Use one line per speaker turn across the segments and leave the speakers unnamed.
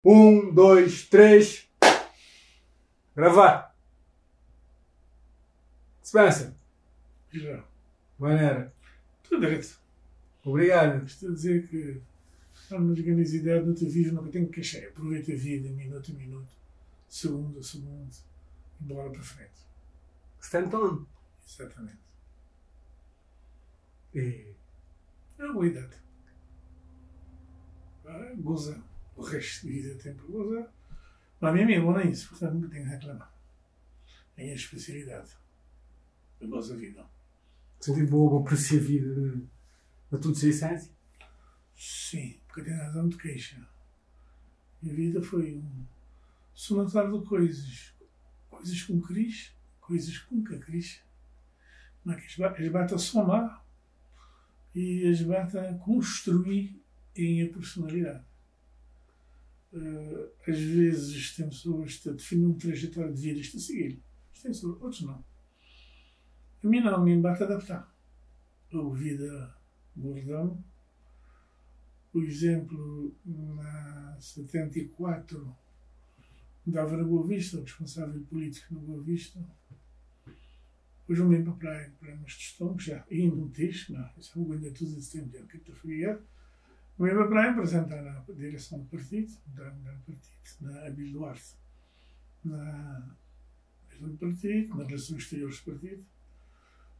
Um, dois, três. Gravar. Spencer.
Já.
Maneira.
Tudo direito.
Obrigado.
Estou a dizer que há uma organicidade no teu vida, nunca tenho que queixar. Aproveita a vida, minuto a minuto, segundo a segundo, e bora para frente.
Stanton.
Exatamente.
E...
É uma boa idade. Goza. O resto de vida tem para gozar. Mas a mim é bom nem isso, portanto nunca tenho a reclamar. É a minha especialidade. Eu gozo da vida.
Você tem boa para a vida a tudo sem essência?
Sim, porque tem razão de queixa. Minha vida foi um somatório de coisas. Coisas com queris, coisas que nunca queris. Mas que as bata a somar e as bata a construir em a personalidade. Às vezes tem pessoas que definem uma trajetória de vida a seguir. Tem pessoas, outros não. A mim não, a mim bate adaptar. A vida Gordão, por exemplo, na 74, dava na Boa Vista, o responsável político na Boa Vista. Depois eu vim para a praia, problemas de estômago, já ainda um texto, não, isso é um ainda tudo esse tempo, é o que estou a fazer. Vim para a praia apresentar na direção do partido, na Abílio Duarte, na direção do partido, nas relações exteriores do partido.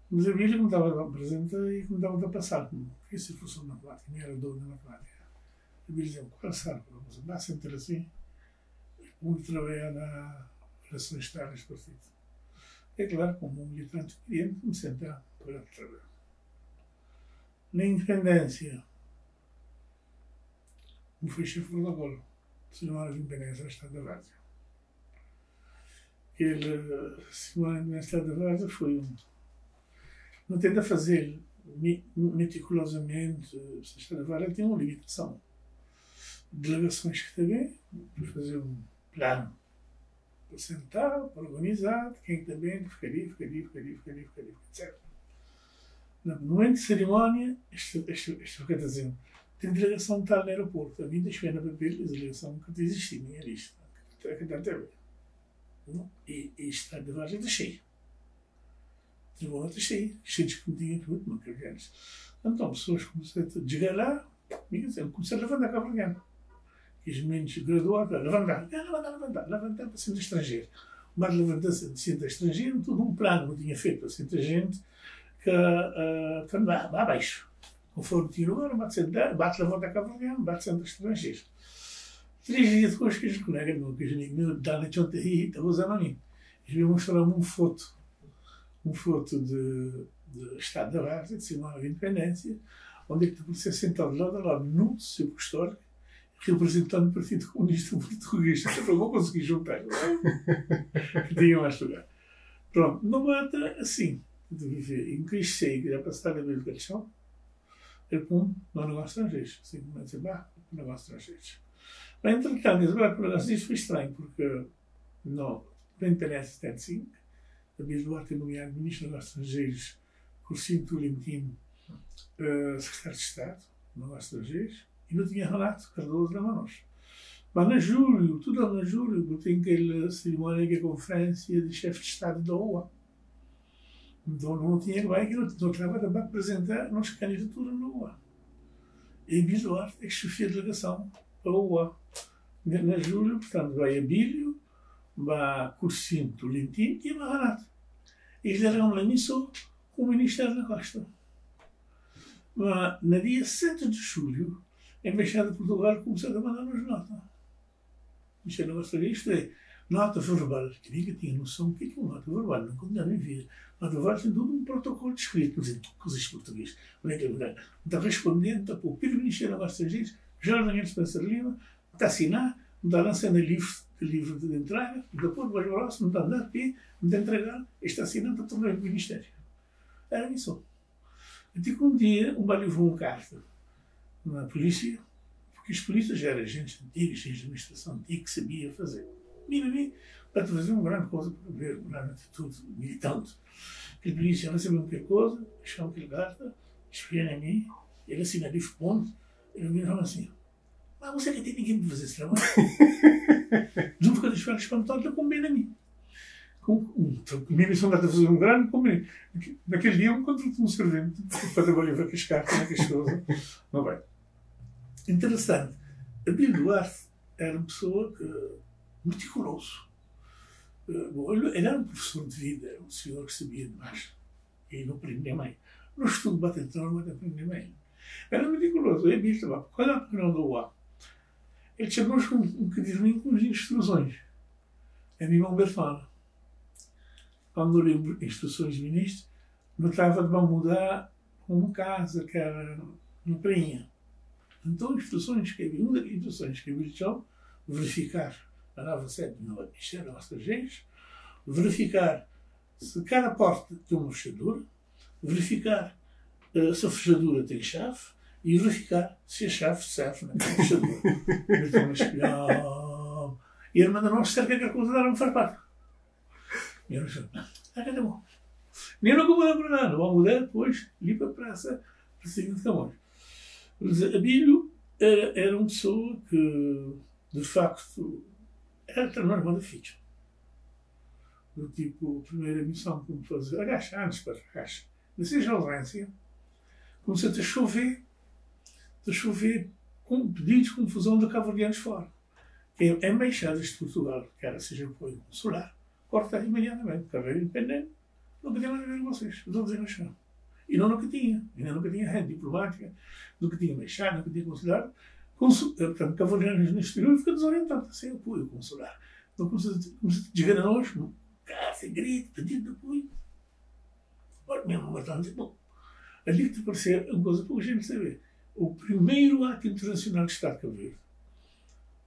Mas a Bíblia, como estava a apresentar e como estava a passar, como isso fosse uma matemática, nem era dono da matemática. A Bíblia dizia, qual sabe, vamos andar sempre assim, onde trabalhar na relações externas do partido. É claro, como um militante cliente, me sentar para trabalhar. Na independência, como foi chefe de protocolo, Semana de Independência do Estado da Várzea. Semana de Independência do Estado da Várzea foi não tenta fazer meticulosamente. O Estado da Várzea tem uma limitação. Delegações que também, para fazer um plano, para sentar, para organizar, quem também ficaria, etc. No momento de cerimónia, isto quer dizer, tem delegação tal no aeroporto. A mim deixou na papel a delegação que existia, nem era isto. E o Estado da Várzea está cheio. A tribuna está cheia de escondinha, tudo, não quero ver. Então, pessoas começaram a chegar lá, começaram a levantar a vergonha. E os meninos graduados, levantar para centro estrangeiro. O mar levantou-se de centro estrangeiro, tudo um plano que eu tinha feito para centro gente, que lá abaixo. Conforme tinha lugar, bate levantar a vergonha, bate centro estrangeiro. 3 dias depois, que os colegas meus, que os amigos meus, da noite ontem, estavam usando a mim. Eles me mostraram uma foto de Estado da Várzea, de Semana de Independência, onde é que você sentado lado a lado, no seu histórico, representando o Partido Comunista Português. Eu vou conseguir juntar, que tinha mais lugar. Pronto, não mata assim. Em que isto sei, que já passar a ver o caixão, eu pum, no negócio estrangeiro. Assim, como dizer, no negócio estrangeiro. Mas, entretanto, esse negócio foi estranho, porque não, na Independência 75, a Bíblia Duarte é nomeado Ministro dos Negócios Estrangeiros, Cursinho Tolentino, Secretário de Estado, Negócios Estrangeiros, e não tinha Renato Cardoso na Manos. Mas na julho, tudo na julho, tem aquela cerimónia que é a Conferência de Chefes de Estado da OA. Então não tinha bem que não estava para apresentar a nossa candidatura na OA. E a Bíblia Duarte é que chefia a delegação para a OA. Na julho, portanto, vai a Bílio, vai Cursinho Tolentino e vai Renato. Eles deram uma missão com o Ministério da Costa. Mas, no dia 7 de julho, a Embaixada de Portugal começou a mandar-nos nota. O Ministério da Costa isto é nota verbal. Que ninguém tinha noção do que é uma nota verbal, não condena nem vida. Nota verbal tem tudo um protocolo escrito, por exemplo, coisas português. Está respondendo para o Ministério da Costa Estrangeiros, Jorge Daniel Spencer Lima, está a assinar, está lançando livro de entrada, depois vai ao próximo, está a dar pé, está a entregar, está assinando para tornar o Ministério. Era isso. Até que um dia, levou carta na polícia, porque os polícias já eram gente antiga, gente de administração antiga, que sabia fazer. Mim, para fazer uma grande coisa, para ver uma grande atitude militante. A polícia recebeu qualquer coisa, deixou aquela carta, escreveu a mim, ele assina de ponto, ele me falou assim: Mas você que tem ninguém para fazer esse trabalho. Não ficou de férias para metade, combina a mim. A minha missão era fazer um grande combinei. Naquele dia eu encontro-te um servente para trabalhar para cascar, como é que as coisas. Mas bem. Interessante. Abílio Duarte era uma pessoa meticuloso. Ele era um professor de vida, um senhor que sabia demais. E não aprendia bem. No estudo batentão, não aprendia bem. Era meticuloso. O Abílio estava, quando a reunião da UA, ele chamou-nos com um caderninho com as instruções. A mim, Humberto, quando eu li instruções de ministro, notava que vão mudar uma casa que era uma prainha. Então, instruções que havia, uma das instruções que havia de verificar a nova sede do Ministério das Estrangeiras, verificar se cada porta tem uma fechadura, verificar se a fechadura tem chave e verificar se a chave serve naquela fechadura. E ele manda-nos cerca que a coisa era um farpado. E eu disse, cadê bom? Nem nunca vou lembrar nada. Vou mudar depois, ali para a praça, para o seguinte Camões. Abílio era uma pessoa que, de facto, era treinar uma ficha. Do tipo, a primeira missão que me fazia, agacha, antes para agacha. Nasci já ausência, começou a chover com pedidos de confusão de cabo-verdianos fora. Embaixadas de Portugal, que era seja apoio consular, corta imediatamente, carreira independente, nunca tinha mais a ver com vocês, os outros não chão. E nunca tinha, ainda nunca tinha rede diplomática, nunca tinha embaixada, nunca tinha consular. Portanto, cabo-verdianos no exterior fica desorientado, sem apoio consular. Então começou a chegar a nós, caça, grito, pedido de apoio. Ora, mesmo matando, bom, ali que te parecia uma coisa pouca gente saber. O primeiro ato internacional de Estado de Cabo Verde,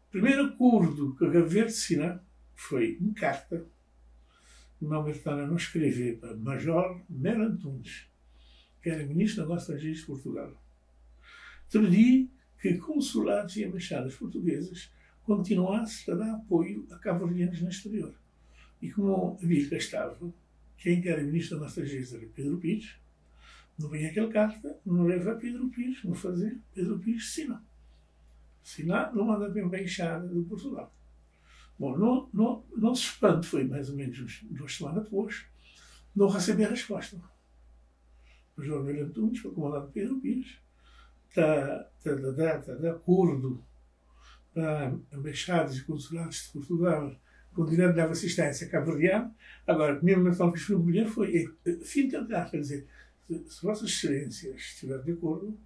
o primeiro acordo que a Cabo Verde assinou foi uma carta que o Albertana não escreveu para Major Melo Antunes, que era ministro dos Negócios Estrangeiros de Portugal. Pedi que consulados e embaixadas portuguesas continuassem a dar apoio a cabo-verdianos no exterior. E como havia que estava, quem era ministro dos Negócios Estrangeiros era Pedro Pires, não vinha aquela carta, não leva a Pedro Pires, não fazia, Pedro Pires assina. Assinar, não manda para a embaixada de Portugal. Bom, não se espante, foi mais ou menos 2 semanas depois, não recebi a resposta. O João Melo Antunes, para o comandante Pedro Pires, está da data de acordo para embaixadas e consulados de Portugal com direito de dar assistência a cabo-verdiano. Agora, a primeira menção que escrevi foi fim de carta, quer dizer, se Vossas Excelências estiverem de acordo,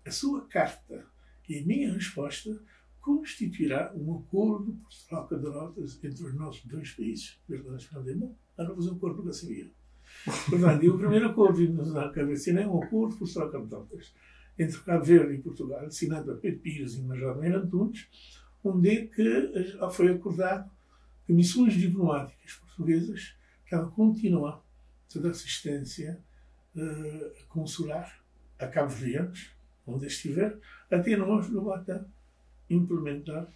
a sua carta e a minha resposta constituirá um acordo por troca de notas entre os nossos 2 países. Bom, não fazer um acordo nunca sabia. Portanto, o primeiro acordo que nos dá a cabeça é um acordo por troca de notas entre Cabo Verde e Portugal, assinado a Pedro Pires e Major Melo Antunes, onde que foi acordado que missões diplomáticas portuguesas estavam a continuar a dar assistência consular a cabo-verdianos, onde estiver, até nós não basta implementar,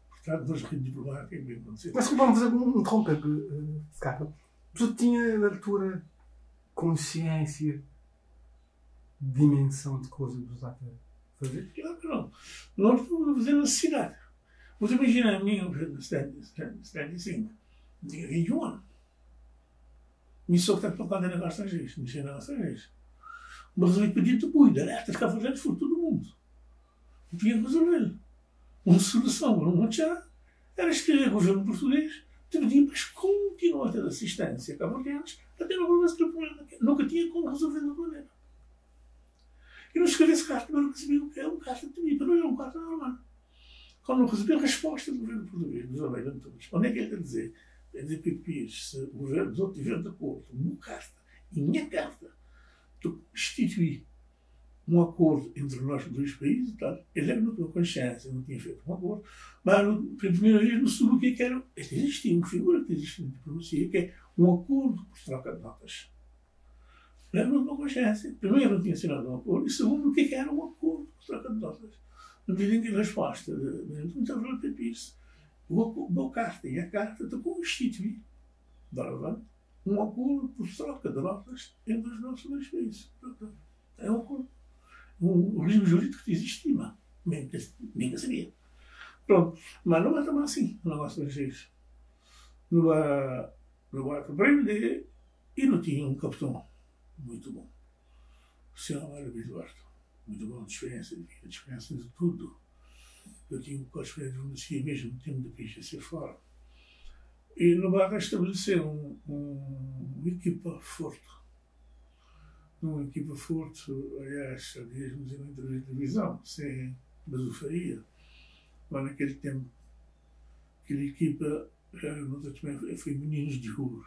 portanto, nas redes diplomáticas.
Mas vamos fazer um interromper, Capa. Tu tinha, na altura, consciência, dimensão de coisas que você está a fazer?
Claro que não. Nós estamos a fazer necessidade. Você imagina a mim, em 75, tinha 21 anos. Me sou que está tocando em negócios estrangeiros, mexer em negócios estrangeiros. Mas resolvi pedir de apoio, de alerta, de cabo-verdianos por todo o mundo. Eu tinha que resolver. Uma solução, não tinha, era escrever o governo português, te pedir para continuar a ter assistência a cabo-verdianos, até não houvesse problema. Nunca tinha como resolver de outra maneira. E não escrevi esse carta, mas não recebi o que é uma carta de mim, não era uma carta normal. Quando não recebi a resposta do governo português, dos Almeida Antunes, onde é que ele quer dizer? Quer dizer, Pires, se o governo dos outros tiver de acordo, uma carta, e minha carta, tu instituí um acordo entre nós 2 países, tá? Ele era não tinha consciência, não tinha feito um acordo, mas pela primeira vez não soube o que era. Existia uma figura que existe na diplomacia, que é um acordo por troca de notas. Ele não tinha consciência. Primeiro, não tinha assinado um acordo, e segundo, o que era um acordo por troca de notas. Na medida em que a resposta não estava a repetir-se. A carta e a carta te constitui um acordo por troca de notas entre os nossos 2 países. É um acordo. Um regime jurídico que existia, ninguém sabia. Pronto. Mas não é também assim, o negócio estrangeiro. Não há para aprender e não tinha um capitão muito bom. O senhor era Eduardo. Muito bom de experiência de vida, de experiência de tudo. Eu tinha uma experiência de conhecia mesmo no tempo de peixe a ser fora. E no barco estabeleceram uma equipa forte. Uma equipa forte, aliás, aliás, uma entrevista de televisão, sem bazufaria. Mas naquele tempo, aquela equipa foi Meninos de Ouro,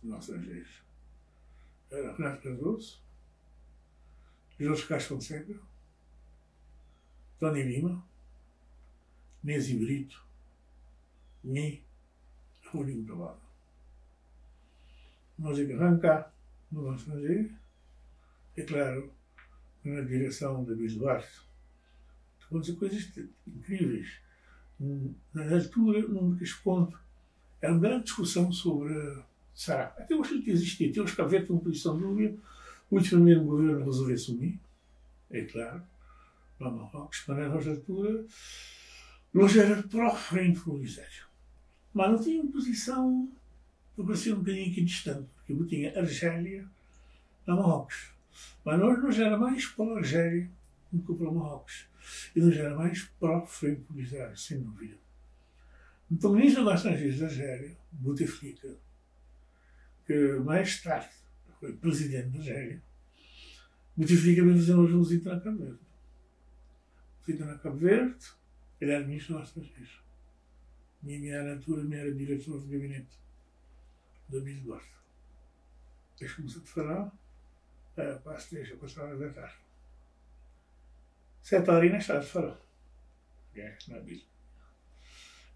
nossa gente. Era Renato Cardoso, Jorge Castro Fonseca, Tony Lima, Nézio Brito, e Rolinho Provado. Nós arrancamos no nosso estrangeiro, é claro, na direção da Luís Duarte. Acontecem coisas incríveis. Na altura, num daqueles pontos, era uma grande discussão sobre Sará. Até hoje que existia, até hoje que havia uma posição de dúvida, o primeiro governo resolveu assumir, é claro, lá Marrocos, mas na altura, nós era pró-Reino Polisário. Mas não tinha uma posição, eu parecia um bocadinho aqui distante, porque eu tinha Argélia na Marrocos. Mas nós era mais pró-Argélia do que para Marrocos. E nós era mais pró-Frente Polisário, sem dúvida. Então, o ministro dos Estrangeiros da Argélia, Bouteflika, que mais tarde foi presidente da Argélia, Bouteflika veio fazer uma visita na Cabo Verde. Visita na Cabo Verde, ele era ministro dos Estrangeiros. Minha altura, era diretor de gabinete da Luís Duarte. Deixa-me te falar, para as 3 ou 4 horas da tarde. 7 horas estava a falar. Na Bíblia.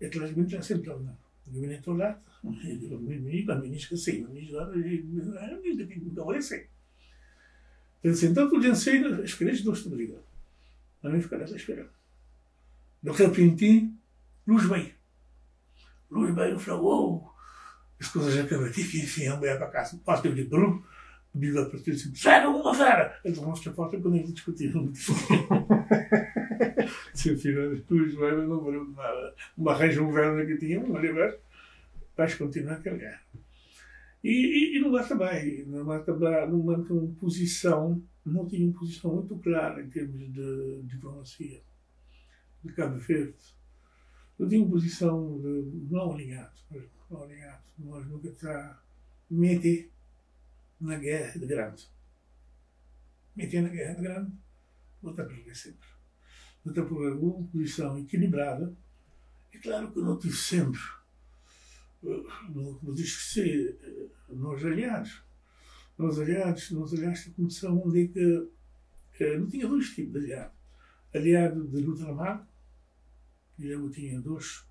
E aquelas meninas sempre estavam no gabinete ao lado. O ministro saiu, o ministro lá, não vai ser. Ele sentou tudo em cena, as crianças do outro brigado. A mim ficaram a esperar. De repente, luz veio. Luz veio e falou: "Oh, as coisas já acabaram. Tive que enfiar para casa. Quase que eu disse: Bruno, o Bíblia a partir assim: Fera, uma fera! Eles vão mostrar a porta quando eles discutiram. Se filho, luz veio, não valeu nada. Uma arranja um verno que tinha, olha, ver, vais continuar a carregar. E não basta bem, não mantém uma posição, não tinha uma posição muito clara em termos de diplomacia de Cabo Verde. Eu tinha uma posição não alinhado, nós nunca está meter na guerra de grande. Meter na guerra de grande, vou estar para perder sempre. Vou estar por uma posição equilibrada. É claro que eu não tive sempre, não diz que ser, nós aliados, a condição onde é que não tinha dois tipos de aliado. Aliado de luta armada, e eu tinha 2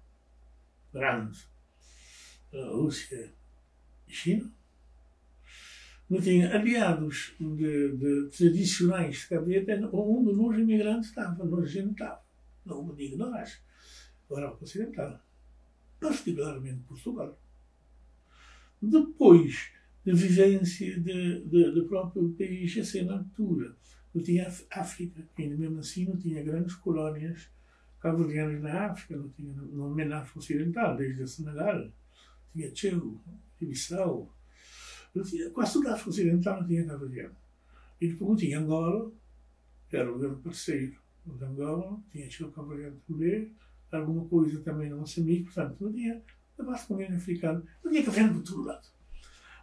grandes, a Rússia e China. Não tinha aliados de tradicionais de Cabo Verde, onde nós imigrantes estávamos, nós gente estava. Não me digo nós, agora o Ocidental, particularmente Portugal. Depois da vivência do próprio país, assim, na altura, eu tinha África, que ainda mesmo assim não tinha grandes colónias cabo-verdianas na África, não tinha, não na África Ocidental, desde a Senegal, tinha Tchelo, Bissau, quase toda a África Ocidental não tinha cabo-verdiano. E depois não tinha Angola, que era o grande parceiro de Angola, tinha Chile cabo-verdiano também, alguma coisa também no Moçambique, portanto não tinha, na base comunidade africana, não tinha cabo-verdiano por todo lado.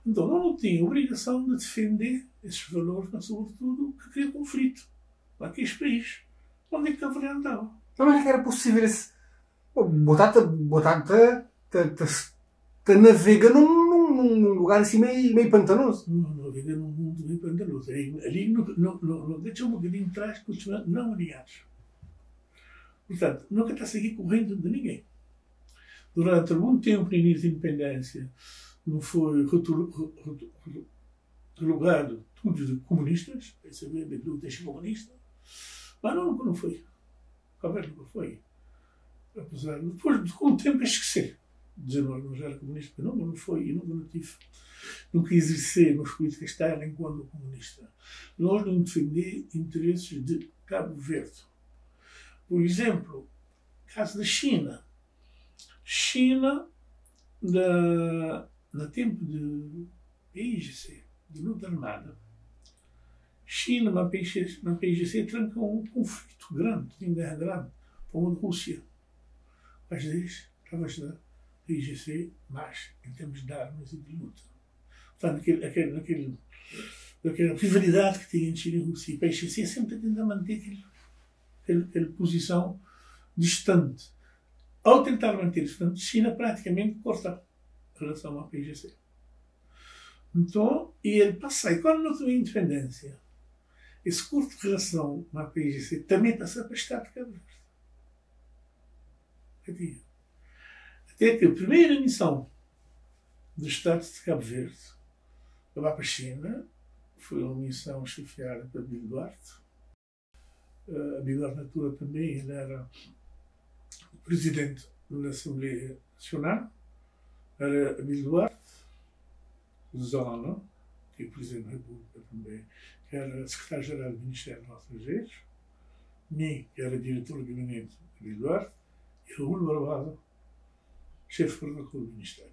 Então não tinha a obrigação de defender esses valores, mas sobretudo que cria conflito naqueles países onde é que cabo-verdiano estava.
Mas é que era possível esse. Botar-te navega num lugar assim meio pantanoso.
Não navega num mundo meio pantanoso. Ali não deixa um bocadinho atrás que os não aliados. Portanto, nunca está a seguir correndo de ninguém. Durante algum tempo, no início da independência, não foi relogado tudo de comunistas, saber da luta comunista, mas não foi. Talvez nunca foi. Apesar de depois, com o tempo, esquecer. Dizer não já era comunista, porque não foi, e nunca tive. Nunca exercer nas políticas externas enquanto comunista. Nós não defender interesses de Cabo Verde. Por exemplo, caso da China. China, no tempo de PIGC, de luta armada, China, na PIGC, tranca um conflito grande, uma guerra grande, com a Rússia. Às vezes, através da PIGC, mas em termos de armas e de luta. Portanto, aquela rivalidade que tinha entre China e Rússia, e a PIGC sempre tenta manter aquela posição distante. Ao tentar manter distante, China praticamente corta a relação à PIGC. Então, e ele passa, e quando não tem independência, esse curto de relação com a PIGC também passa para o Estado de Cabo Verde. Até que a primeira missão do Estado de Cabo Verde lá para a China foi uma missão chefiada por Abílio Duarte. Abílio Duarte, na altura, também ele era o presidente da Assembleia Nacional. Era Abílio Duarte, Zona, que é o presidente da República também, que era secretário-geral do Ministério dos Estrangeiros, mim, que era diretor do gabinete de Abílio Duarte, e Raul Barbado, chefe de protocolo do Ministério.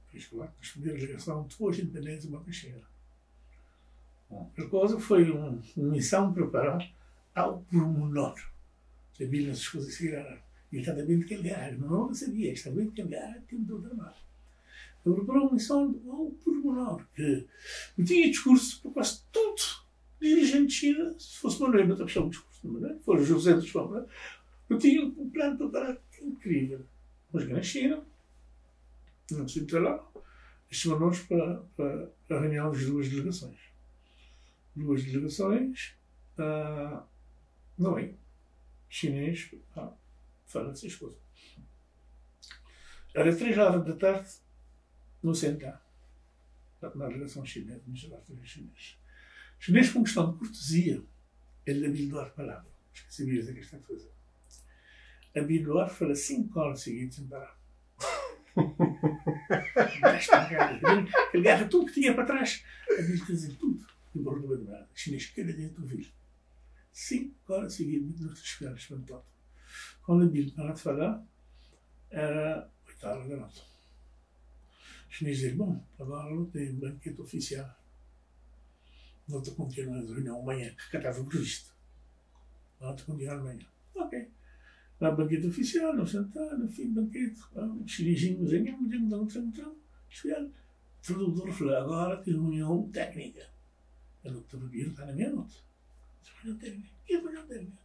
Fiz lá, responder a ligação de duas independências de uma China. A coisa foi uma missão preparada ao pormenor. Sabia essas coisas que eram. E ele estava bem de calhar, não sabia, estava bem de calhar, tinha tudo armado. Ele preparou uma missão ao pormenor, que não tinha discurso para quase tudo. Dirigente de China, se fosse Manuel, não estava a um discurso, não é? Foram José dos Palmeiras, eu tinha um plano preparado incrível. Mas na China, não se entra lá, chamou-nos para a reunião das duas delegações. Duas delegações, não é? Chinês, fala dessas coisas. Era 3 horas da tarde, no Centro, na delegação chinesa, no Ministério dos Estrangeiros chinês. Chinês, por questão de cortesia, ele Abílio Duarte palavra. Esqueci de dizer que está a fazer. Abílio Duarte fala 5 horas seguidas sem parar. Ele agarra tudo que tinha para trás. Abílio dizer tudo. E o bordo de nada. Chinês cada dentro do vídeo. 5 horas seguidas, não se espera espantado. Quando Abílio para de falar, era 8 horas da noite. O chinês dizia: bom, agora não tem banquete oficial. Não te continua a reunião amanhã, que estava previsto. Não te continua amanhã. Ok. Na banquete oficial, não sentar, no fim do banquete, um chinesinho, o tradutor falou: agora tem reunião técnica. Eu não está na meia-noite. Reunião técnica. Que reunião técnica?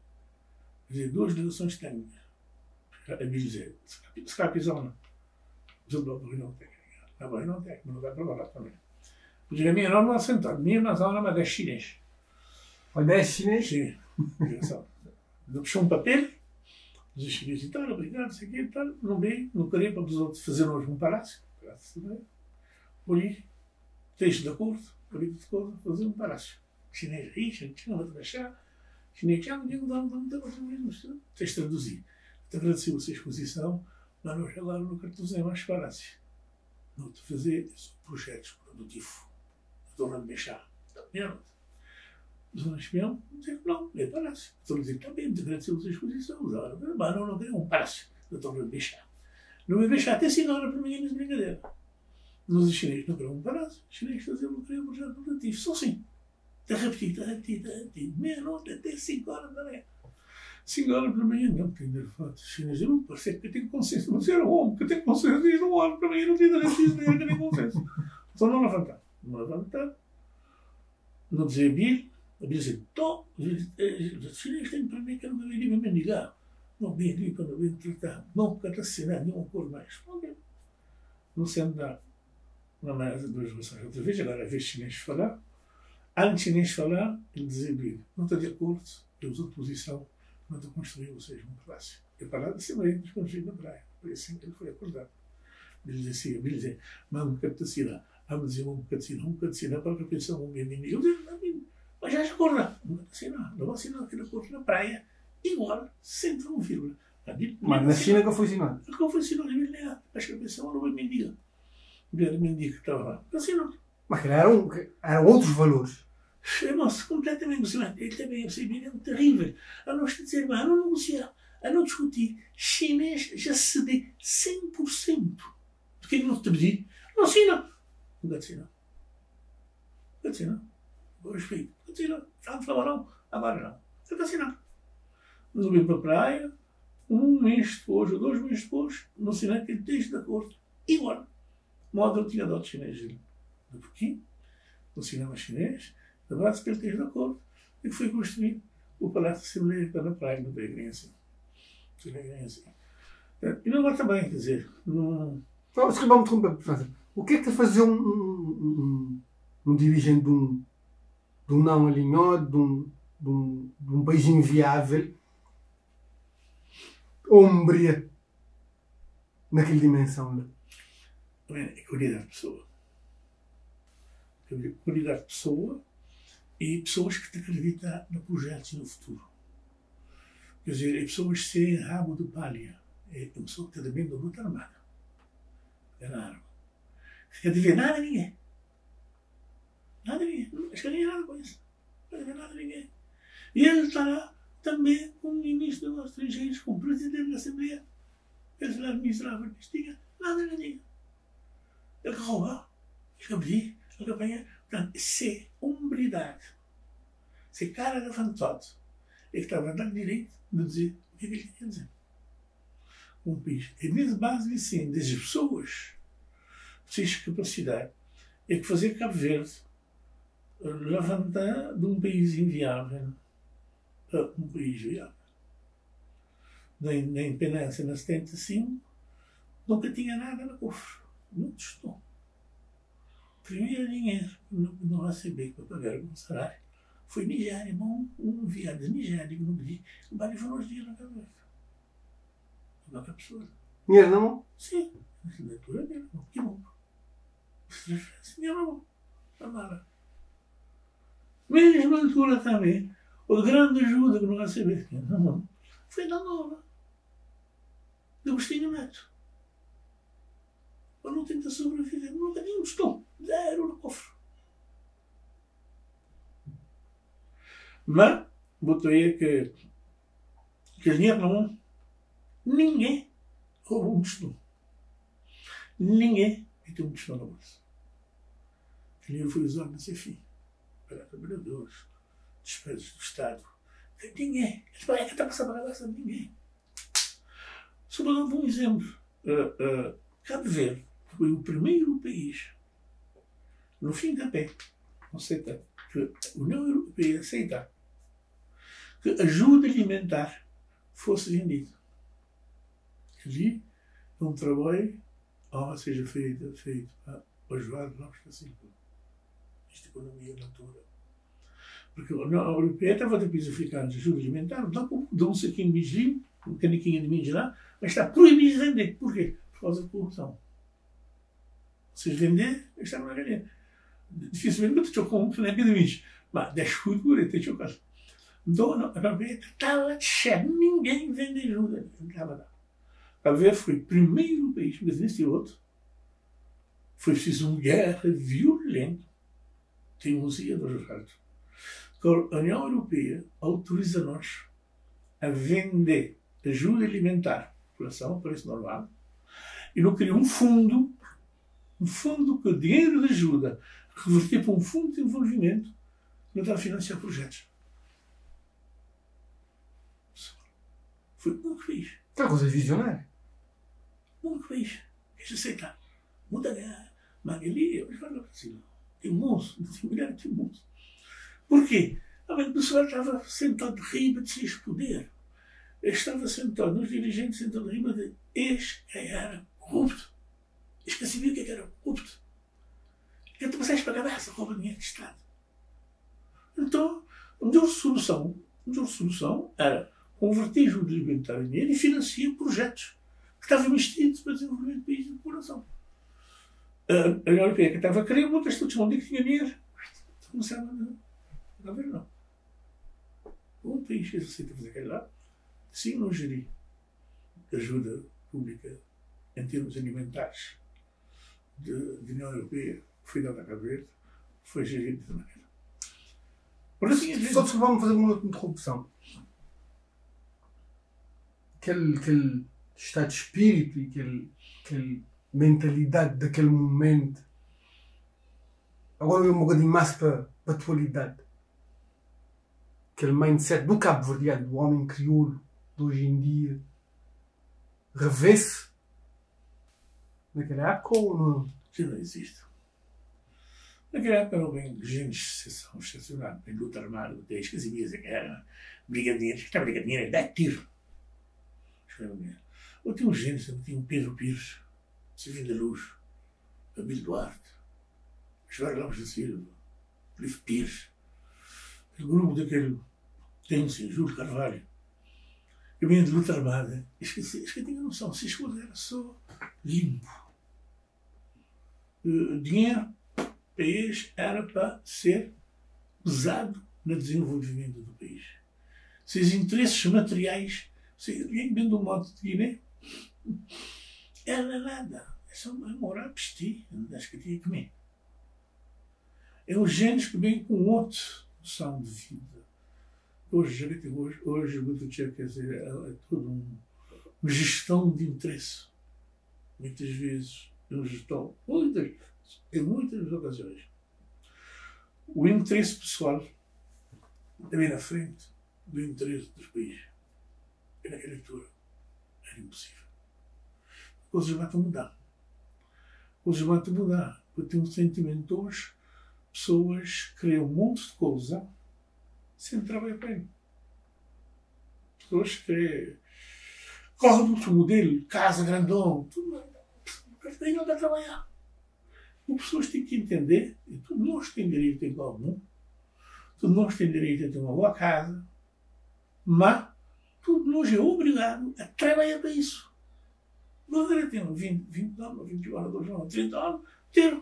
Quer dizer, 2 delegações técnicas. A Bíblia dizer: Scapizona. Resolveu a reunião técnica. Na reunião técnica, não vai para lá também. Porque a minha não é sentada. Minha na zona, mas é chinês.
Olha, é chinês?
Sim. Eu puxei um papel. Os chineses e tal, obrigado, não sei o quê e tal. Não veio, não queria para os outros fazermos um palácio. Por aí, texto de acordo, por aí de coisa, fazer um palácio. Chinês aí, chinês não vai deixar. Chinês já não digo, não tens de traduzir. Te agradeci a sua exposição, mas nós agora não traduzem mais palácios. Não te fazer projetos produtivos. Dona de Bechá. Meia-noite. Zona espião, dizer não, é palácio. Estou a dizer também, te agradeci a sua exposição. Mas não queria um palácio. Da Torre de Bechá. Não é Bechá até 5 horas para mim nessa brincadeira. Os chineses não queriam um palácio. Os chineses faziam não queriam um projeto produtivo. Só assim. Está repetido. Meia-noite até 5 horas da manhã. 5 horas para manhã, não tem de fato. Os chineses não parece que tem consenso. Não sei, era homem que tem consenso. E não olha para mim, não tem direito nem tem consenso. Então não levantar. Não levantar. Não dizer Bíblia. A Bíblia diz: os chineses têm para mim que eu não deveria me mendigar. Não vem ali para não vir tratar. Não quero assinar nenhuma cor mais. Ok. Não sendo nada. Não é as duas relações. Outra vez, agora a vez chinês falar. Antes de chinês falar, ele dizia: não está de acordo, eu uso a posição, não estou construindo vocês um palácio. Eu parava de ser meio desconstruído na praia. Foi assim que ele foi acordado. Ele dizia: mas um bocado de cidade. Ah, mas um bocado de cidade para a pensão, um menino. Eu dizia: mas já acorda. Não vai assinar aquele acordo na praia, igual, sem uma vírgula.
Mas na China que foi assinado?
Que foi assinado, ele nem acho que a pensão não vai mendiga. Era mendiga que estava lá. Assinou.
Mas eram outros valores.
Nossa, completamente emocionante. Ele também é um terrível. A nós de dizer: mas não negociar. a não discutir. Chinês já cedeu 100%. Do que é que não te pedi? Não assina. Nunca assina. Nunca assina. Com respeito. Nunca assina. Já não não. Agora não. Nunca assina. Não vim para a praia. Um mês depois, ou 2 meses depois, não assinei que ele esteja de acordo. E agora? Modo eu tinha dado chinês de Pequim. Não assinava chinês. Da base que ele esteja de acordo. E que foi construído o Palácio de Assembleia que está na praia. Não tem ninguém assim. Não tem ninguém assim. E não agora também, quer dizer, não...
Desculpa, me interromper, professor. O que é que está a fazer um dirigente de um não alinhado, de um país inviável, Umbria, naquela dimensão? Né?
É qualidade de pessoa. Qualidade de pessoa e pessoas que te acreditam no projeto e no futuro. Quer dizer, é pessoas sem rabo de palha. É uma pessoa que está dentro da luta armada. É na arma. Não quer dizer nada a ninguém. Nada a ninguém. Não quer dizer nada com isso. Não quer dizer nada a ninguém. E ele estará também com o ministro dos Estrangeiros, com o presidente da Assembleia. Ele será miserável, investiga. Nada a ninguém. Ele que rouba. Ele que abrir. Ele que apanha. Portanto, isso é hombridade. Isso é cara levantado. É que está levantando direito de dizer o que é que ele quer dizer. Um país. É nessa base assim, das pessoas, precisam capacidade, é que fazer Cabo Verde levantar de um país inviável a um país viável. Na independência, na 75, nunca tinha nada no cofre. Não testou. Primeiro dinheiro não recebi para pagar o salário foi Nigéria, um viado de Nigéria, que não pedi, o banho foi uns dias na Cabo Verde. Qualquer pessoa.
Dinheiro não?
Sim. Assinatura dele. Que bom. Dinheiro não. Não nada. Mesmo altura também, a grande ajuda que não recebi, não, foi da Nova. Do Agostinho Neto. Eu não tenta sobreviver. Nunca nem estou. 0 no cofre. Mas, botou aí que dinheiro não. Ninguém roubou um tostão. Ninguém meteu um tostão na bolsa. O dinheiro foi usado na CFI. Para trabalhadores, despesas do Estado. Ninguém. É que está passando para a bolsa de ninguém. Só para dar um exemplo. Cabo Verde foi o primeiro país, no fim da pé, aceita, que a União Europeia aceita que a ajuda alimentar fosse vendida. Ali é um trabalho, seja feito para ajudar nós assim, esta economia natura. Porque a União Europeia estava a ter países africanos de ajuda alimentar, dá um saquinho de mijinho, um caniquinho de mijo lá, mas está proibido de vender. Porquê? Por causa da corrupção. Vocês vender, está na galinha. Dificilmente não te chocou um caneco de mijo. Mas 10 futuro e te chocou. Então, a Europeia estava cheia. Ninguém vende ajuda. Não estava lá. Cabo Verde foi o primeiro país, mas nesse outro, foi preciso uma guerra violenta, teimosia dos Estados. A União Europeia autoriza-nos a vender ajuda alimentar à população, a preço normal, e não criou um fundo que o dinheiro de ajuda revertia para um fundo de desenvolvimento que não está a financiar projetos. Foi o único país.
Que coisa visionária.
O único país. Queres aceitar? Muita guerra. Magali, eu falo assim, tem moço, tem mulher, tem moço. Porquê? O pessoal estava sentado de riba de seus poder. Ele estava sentado, nos dirigentes sentados de riba de que era corrupto. Que sabia o que era corrupto. Que tu passaste para a cabeça, rouba dinheiro de Estado. Então, a melhor solução era converter ajuda alimentar em dinheiro e financiar projetos que estavam investidos para o desenvolvimento do país e da população. A União Europeia que estava a querer, muitas todos não que tinha dinheiro. Começaram a ver, não. Um país que aceita fazer aquilo lá, se não gerir ajuda pública em termos alimentares da União Europeia, que foi dada a Cabo Verde, foi gerido dessa maneira.
Por isso, só desculpa-me fazer uma interrupção. aquele estado de espírito e aquela mentalidade daquele momento. Agora é um bocadinho mais para a atualidade. Aquele mindset do cabo-verdiano, do homem crioulo de hoje em dia, revê-se naquela época ou não?
Já não existe. Naquela época não vem gente de exceção, excepcional, em luta armada, tem esquecidas, que era brigadeiros, que estava brigadeiro, dá tiro. Ou tinha um gente, tinha um Pedro Pires, Silvio da Luz, Abílio Duarte, Jorge Lopes da Silva, Felipe Pires, o grupo daquele Têncio, Júlio Carvalho, que vinha de luta armada. Esqueci que tinha noção, se as coisas era só limpo. Dinheiro, país, era para ser usado no desenvolvimento do país. Se os interesses materiais, se alguém vem do modo de Guiné, era nada. É só morar, vestir, acho que tinha que comer. É os genes que vêm com outra noção de vida. Hoje o Buttigieg, quer dizer, é toda uma gestão de interesse. Muitas vezes, uma gestão, em muitas ocasiões, o interesse pessoal também na frente do interesse dos países. E naquela altura era impossível. Coisas vão mudar. Coisas vão mudar. Porque tem um sentimento hoje, pessoas criam um monte de coisa sem trabalhar para ele. Pessoas que correm outro modelo, casa grandão, tudo mas daí não dá a trabalhar. As pessoas têm que entender, e todos nós temos direito a igual mundo, todos nós temos direito a ter uma boa casa, mas todos nós é obrigado a trabalhar para isso. Não agora tem 20 anos, 21 anos, 2 anos, 30 anos, ter.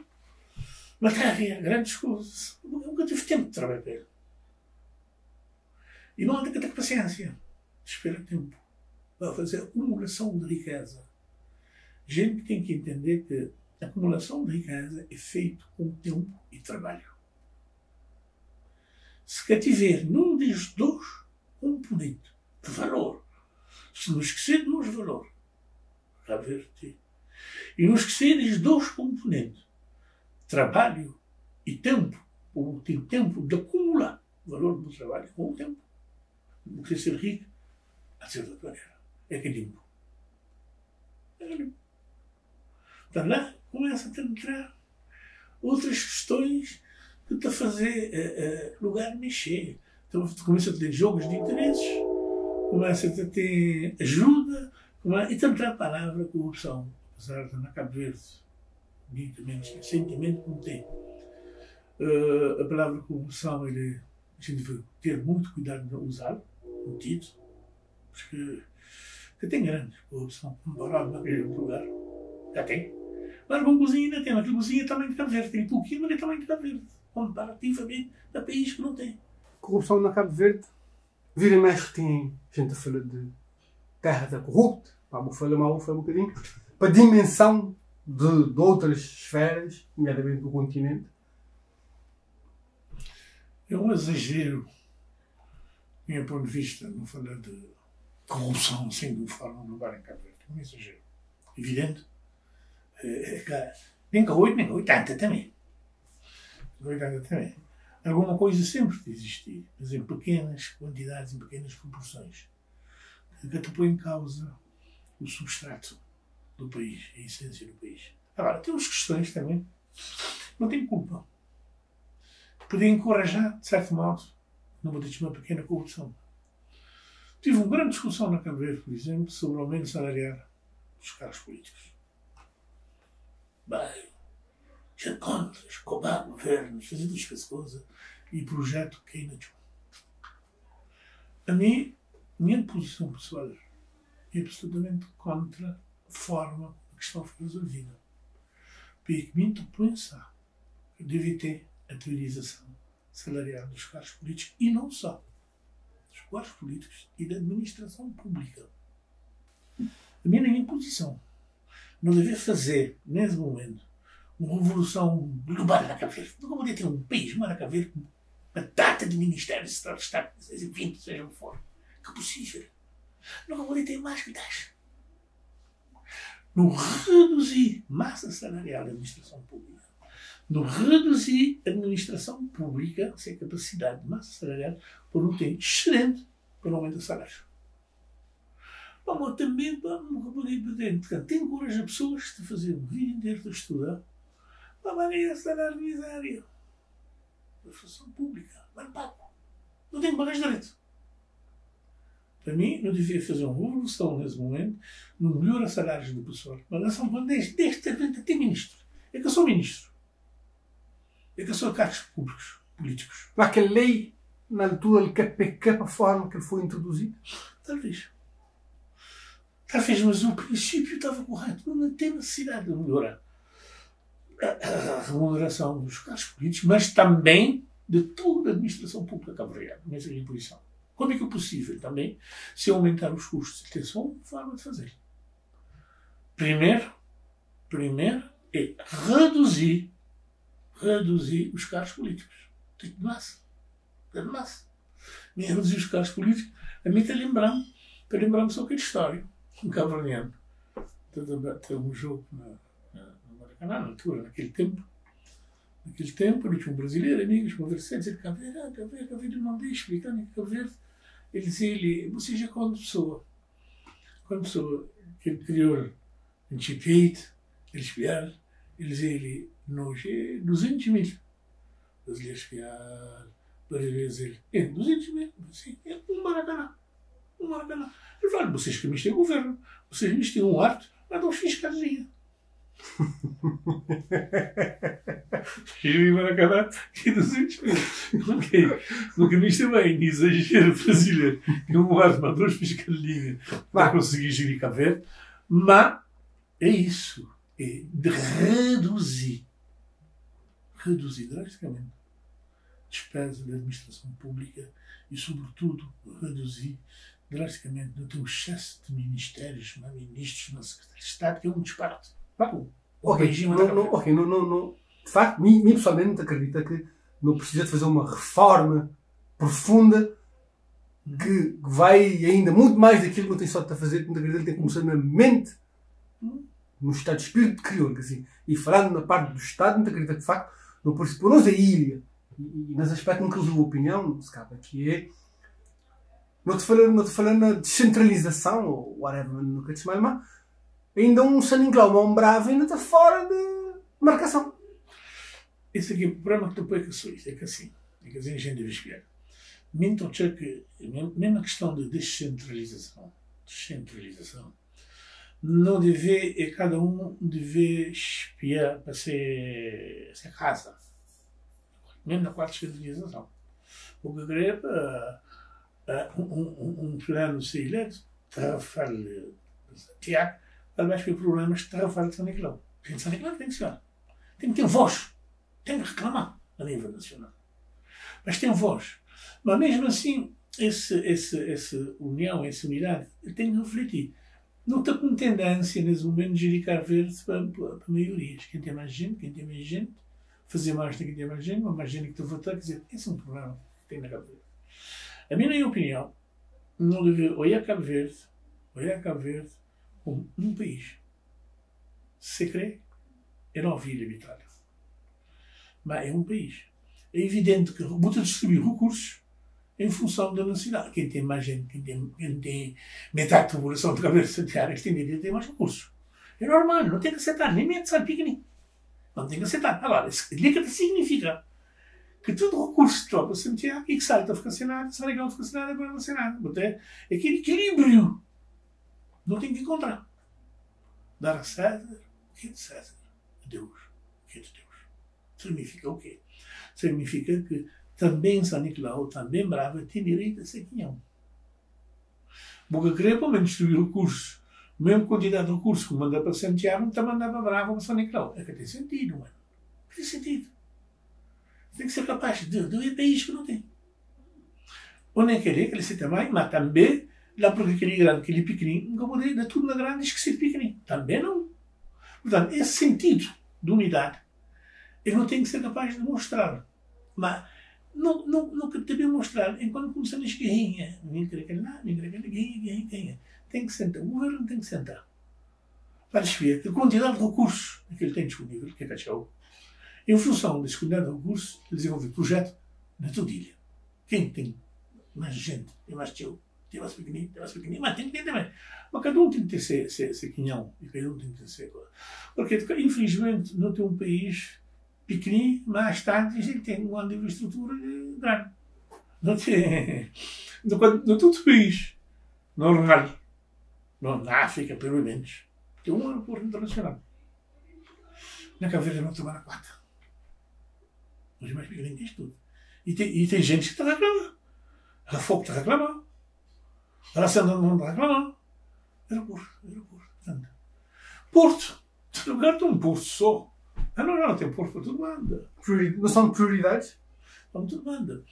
Mas está a haver grandes coisas. Eu nunca tive tempo de trabalhar para ele. E não anda que ter paciência. Espera tempo para fazer acumulação de riqueza. A gente tem que entender que a acumulação de riqueza é feita com tempo e trabalho. Se cativer num dos dois componentes de valor, se nos esquecermos de valor, e nos esquecermos dois componentes, trabalho e tempo, ou tem tempo de acumular valor do trabalho com o tempo, não quer ser rico, a certa maneira, é que é limpo. É limpo. Então lá começa a entrar outras questões que te a fazer lugar mexer. Então começa a ter jogos de interesses, começa a ter ajuda, e tentar a palavra corrupção, apesar de na Cabo Verde, muito menos sentimento como tem. A palavra corrupção, a gente deve ter muito cuidado de usar, metido, porque tem grande corrupção, comparado naquele lugar, já tem. Mas uma cozinha ainda tem, mas aquela cozinha também de Cabo Verde, tem pouquinho, mas é também de Cabo Verde, comparativamente a país que não tem.
Corrupção na Cabo Verde, vira e mexe tem gente a falar de terra da corrupta, vou falar mal, vou falar um bocadinho, para a dimensão de outras esferas, nomeadamente do continente.
É um exagero, do meu ponto de vista, não falar de corrupção assim de uma forma global em Cabo Verde. É um exagero. Evidente. Nem com 80 também. Alguma coisa sempre existe, mas em pequenas quantidades, em pequenas proporções, que te põe em causa o substrato do país, a essência do país. Agora, temos questões também, não tenho culpa. Podia encorajar, de certo modo, não vou dizer uma pequena corrupção. Tive uma grande discussão na Cabo Verde, por exemplo, sobre o aumento salarial dos cargos políticos. Bem, já contas, cobrar governos, fazer todas as coisas e projeto que ainda tinha. A minha posição pessoal é absolutamente contra a forma como a questão foi resolvida. Porque me pensa que deve ter a atualização salarial dos cargos políticos e não só dos cargos políticos e da administração pública. A minha posição não deve fazer, nesse momento, uma revolução global na Cabo Verde. Nunca podia ter um país, mas na Cabo Verde, uma data de ministérios, Estado, 20, seja o que for. Que é possível. Nunca pode ter mais que 10. No reduzir massa salarial da administração pública, no reduzir a administração pública, ou seja, a capacidade de massa salarial, por um tempo excelente para o aumento do salário. Mas também nunca pode perder. Portanto, tem coragem as pessoas de fazer uma vida inteira de estudar para ganhar salário miséria da função pública. Mas pago. Não tem que pagar direito. Para mim, não devia fazer uma revolução nesse momento, no melhorar salários do pessoal. Mas nós somos desde até ministro. É que eu sou ministro. É que eu sou cargos públicos, políticos.
Mas aquela lei, na altura, a forma que ele foi introduzido?
Talvez, mas o princípio estava correto. Não tem necessidade de melhorar a remuneração dos cargos políticos, mas também de toda a administração pública cabo-verdiana, nessa posição. Como é que é possível também se aumentar os custos? Tem só uma forma de fazer. Primeiro é reduzir os cargos políticos. De massa. Nem reduzir os cargos políticos. A mim está lembrando só aquela história. Um cabo-verdiano. Tem um jogo no Maracanã, na altura, naquele tempo, ele tinha um brasileiro, amigos, conversando, dizendo Cabo Verde não deixa, explicando que Cabo Verde, ele dizia, você já quando pessoa, que ele criou em Chipiate, ele espiar, ele dizia, nós é 200 mil brasileiros espiar, brasileiros ele, 200 mil, sim, é um Maracanã. Ele fala, vocês que mexem o governo, vocês mexem um arte, mas não fiscais linha. Cheguei para cá que 200 mil. Ok. Nunca me isto bem, exagero brasileiro. Que um ar para 2 fiscalinhas para conseguir gerir Cabo Verde. Mas é isso. É de reduzir drasticamente a despesa da administração pública e, sobretudo, reduzir drasticamente não tem um excesso de ministérios, não ministros, não secretários de Estado, que é um disparate.
De facto, mim pessoalmente acredita que não precisa de fazer uma reforma profunda que vai ainda muito mais daquilo que não tem sorte de fazer, porque acredito que tem que começar na mente, no estado de espírito crioulo. Assim. E falando na parte do Estado, não acredita que de facto, por nós a ilha, e nesse aspecto nunca usou opinião, se cabe, que é. Não estou falando na descentralização, ou whatever, nunca te chamo, mas ainda um Saninglão, um bravo, ainda está fora de marcação.
Esse aqui, o problema que depois que eu sou isso, é que assim, a gente deve espiar. Mesmo a questão de descentralização, não deve, cada um deve espiar para ser casa. Mesmo na quarta descentralização. O que eu um plano ser eleito, Tarrafal de Santiago, talvez que o problema é Tarrafal de São Nicolau. A gente de São Nicolau tem que ser. Tem que ter voz. Tem que reclamar a nível nacional. Mas tem voz. Mas mesmo assim, essa união, essa unidade, tem que refletir. Não está com tendência, nesse momento, de gerir Cabo Verde para maiorias. Quem tem mais gente, fazer mais tem que ter mais gente, mas mais gente que está a votar, quer dizer, esse é um problema que tem na Cabo Verde. A minha opinião, não deve olhar Cabo Verde como um país. Se crê, é não havia habitada. Mas é um país. É evidente que muita distribuir recursos em função da necessidade. Quem tem mais gente, quem tem metade da população de Cabo Verde Santiago, tem direito a ter mais recursos. É normal, não tem que aceitar, nem medo de sabe pequenino. Não tem que aceitar. Agora, líquida significa que todo recurso que troca Santiago e que sai está ficar sem nada, sai legal ficar sem nada, agora não ficar sem nada. É aquele equilíbrio. Não tem que encontrar. Dar a César o que é de César. A Deus o que é de Deus. Significa o quê? Significa que também São Nicolau, também Brava, tem direito a ser quinhão. Porque querer pelo menos distribuir recursos, mesmo quantidade de recursos que manda para Santiago, não está mandando para Brava ou para São Nicolau. É que tem sentido, mano. Tem sentido. Tem que ser capaz de ver país que não tem. Ou nem querer que ele se também, mas também, lá porque aquele grande, aquele pequenino, nunca poderia dar tudo na grande e esquecer de pequenino. Também não. Portanto, esse sentido de unidade, ele não tem que ser capaz de mostrar. Mas nunca devia mostrar, enquanto começamos a guerrinha. Ninguém quer aquele lá, ninguém quer aquele guerrinha. Tem que sentar. O governo tem que sentar. Para ver a quantidade de recursos que ele tem disponível, que é cachorro. Em função dessa quantidade de recursos, ele desenvolve o projeto na toda ilha. Quem tem mais gente, tem mais teu, tem mais pequenino, mas tem que ter também. Mas cada um tem que ter seu quinhão e cada um tem que ter seu. Porque, infelizmente, não tem um país pequenino, mas tanto, a gente tem uma infraestrutura grande. Não tem. Não tem outro país normal. Não, na África, pelo menos, tem um aeroporto internacional. Na Cabo Verde não tem uma quatro. Mas mais pequenino que isto tudo. E tem gente que está reclamando. A Fogo está reclamando. A Nação não está reclamando. Aeroporto. Porto. No lugar tem um porto só. Não tem porto para todo mundo.
Não são prioridades?
Para todo mundo.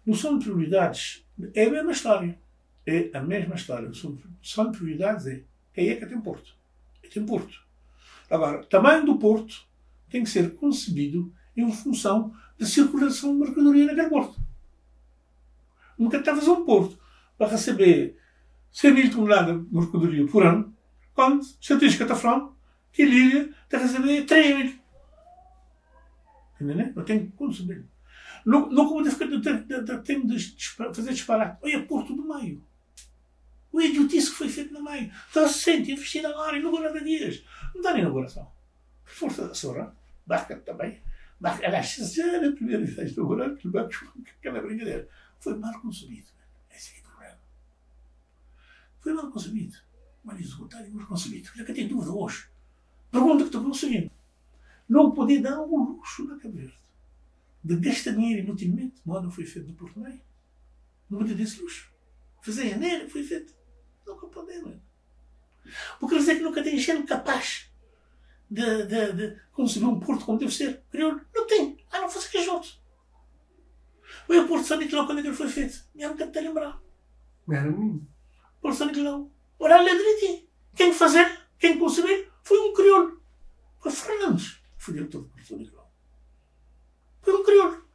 Não são prioridades. É a mesma história. É a mesma história. São prioridades. Quem é que tem porto? Tem porto. Agora, o tamanho do porto tem que ser concebido em função da circulação de mercadoria naquele porto. Nunca está a fazer um porto para receber 100 mil toneladas de mercadoria por ano, quando se diz que está falando que a ilha está a receber 3 mil. Entendeu? Não tem que conceber. Não como tem de fazer disparate. Olha, Porto do Meio. O idiotice que foi feito no meio. Está recente, investido agora, inaugurado há dias. Não dá na inauguração. Força da Sorra, Barca também. Aliás, já era a primeira vez inaugurada, aquela brincadeira. Foi mal concebido. Esse é o problema. Foi mal concebido. Mal executado e mal concebido. Já que tem dúvida hoje. Pergunta que estou conseguindo. Não poder dar um luxo na Cabo Verde de gastar dinheiro inutilmente, como não foi feito no Porto Meio. Não poder ter esse luxo. Fazer janeiro foi feito. Nunca podemos. Porque quer dizer que nunca tem gente capaz de conseguir um porto como deve ser. Não tem. Não fazer que junto. O aeroporto de São Nicolau, quando é que ele foi feito? Eu nunca te lembrar.
Não era mim.
Porto de São Nicolau. Ora, ali direitinho. Quem fazer, quem conseguir, foi um crioulo. Foi Fernandes. Foi diretor do Porto de São Nicolau. Foi um crioulo.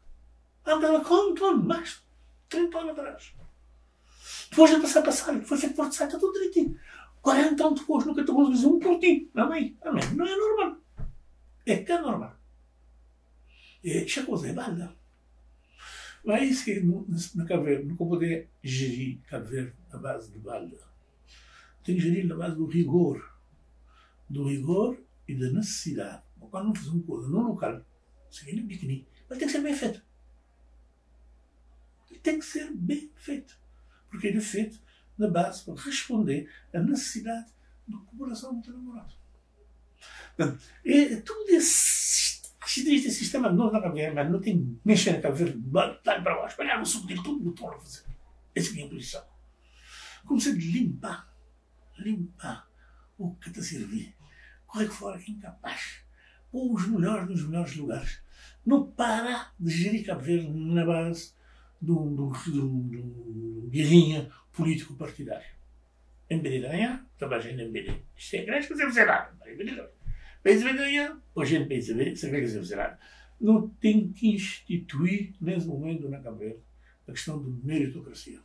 Andava com mais de 30 anos atrás. Depois de passar, foi feito Porto de Santa, tudo direitinho. 40 anos depois, nunca te vou dizer um portinho. Amém. Não é normal. É que é normal. Esta coisa é balda. Mas é isso que na Cabo Verde, nunca poder gerir Cabo Verde na base de balda. Tem que gerir na base do rigor. Do rigor e da necessidade. Quando não faz uma coisa no local, se ele é pequenino, mas tem que ser bem feito. Tem que ser bem feito. Porque ele é feito na base para responder à necessidade da população do namorado. Tudo esse sistema novo na Cabo Verde, mas não tem que mexer na Cabo Verde, lá para baixo, espalhar no sul, tudo o botão a fazer. Essa é a minha posição. Comecei a limpar o que está a servir. Corre fora quem é incapaz. Ou os melhores nos melhores lugares. Não para de gerir Cabo Verde na base de um guerrinha político-partidário. MBD da manhã, trabalha em MBD. Isto é grande, mas é fazer nada. PSV da manhã, hoje é PSV, você vê que é fazer nada. Não tem que instituir, nesse momento, na Cabo Verde, a questão de meritocracia.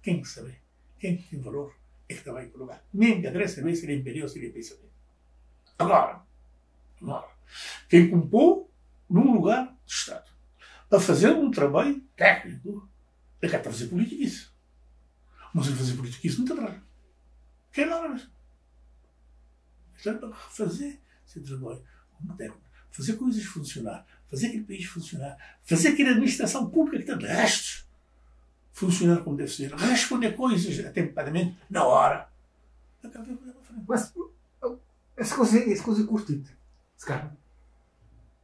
Quem que sabe? Quem tem valor é que está bem para o lugar. Nem que interessa saber se ele é MBD ou se ele é PSV. Agora, quem compôs num lugar de Estado para fazer um trabalho técnico, é que está a fazer política isso. Mas ele fazer política isso não está raro. Que é nada mesmo. Então, para fazer esse trabalho como técnico, fazer coisas funcionar, fazer aquele país funcionar, fazer aquela administração pública que está de restos funcionar como deve ser, responder coisas atempadamente, na hora.
Mas essa coisa é curtita. Se calhar.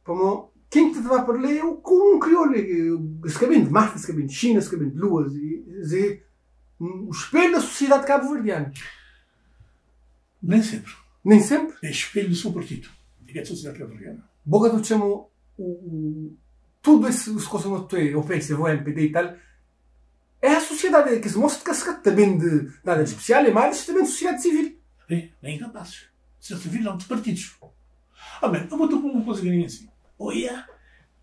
Como quem te vai para ler é um crioulo. Se cabendo de Marte, se cabendo de China, se cabendo de Luas. O espelho da sociedade cabo-verdiana.
Nem sempre.
Nem sempre?
É espelho do seu partido. E da sociedade cabo-verdiana.
Boga tu chama tudo isso que se consome o PSV, o MPD e tal. É a sociedade que se mostra que também de nada de especial, é mais também de sociedade civil.
Nem incapazes. Sociedade civil não de partidos. Eu vou ter uma coisa que nem assim. Olha,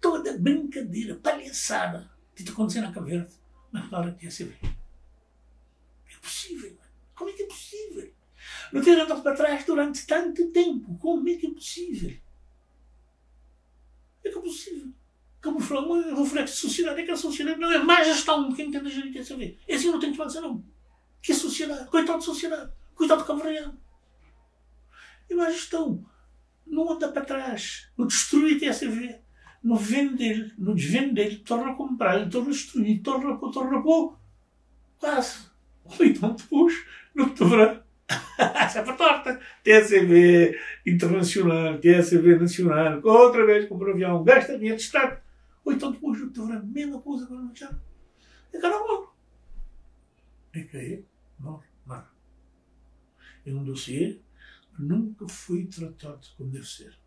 toda brincadeira, palhaçada de acontecer na Cabo Verde, mas na hora que ia ser. É possível, mano. Como é que é possível? Não ter andado para trás durante tanto tempo. Como é que é possível? É que é possível. Como o reflexo de sociedade é que a sociedade não é má gestão. Quem entende a gerir quer saber. É assim, eu não tenho que fazer, não. Que é sociedade? Coitado de sociedade. Coitado de Cabo Verdeano. É má gestão. Não anda para trás. Não destruir TSV. Não vender, não desvender, torna a comprar, torna a destruir, torna a pôr. Quase. Então depois, não te deverá. Sempre torta. TSV internacional, TSV nacional, outra vez compra um avião, gasta dinheiro de Estado. Ou então depois não te deverá a mesma coisa que não já. É que não morre. É que aí morre. É um dossiê que nunca foi tratado como deve ser.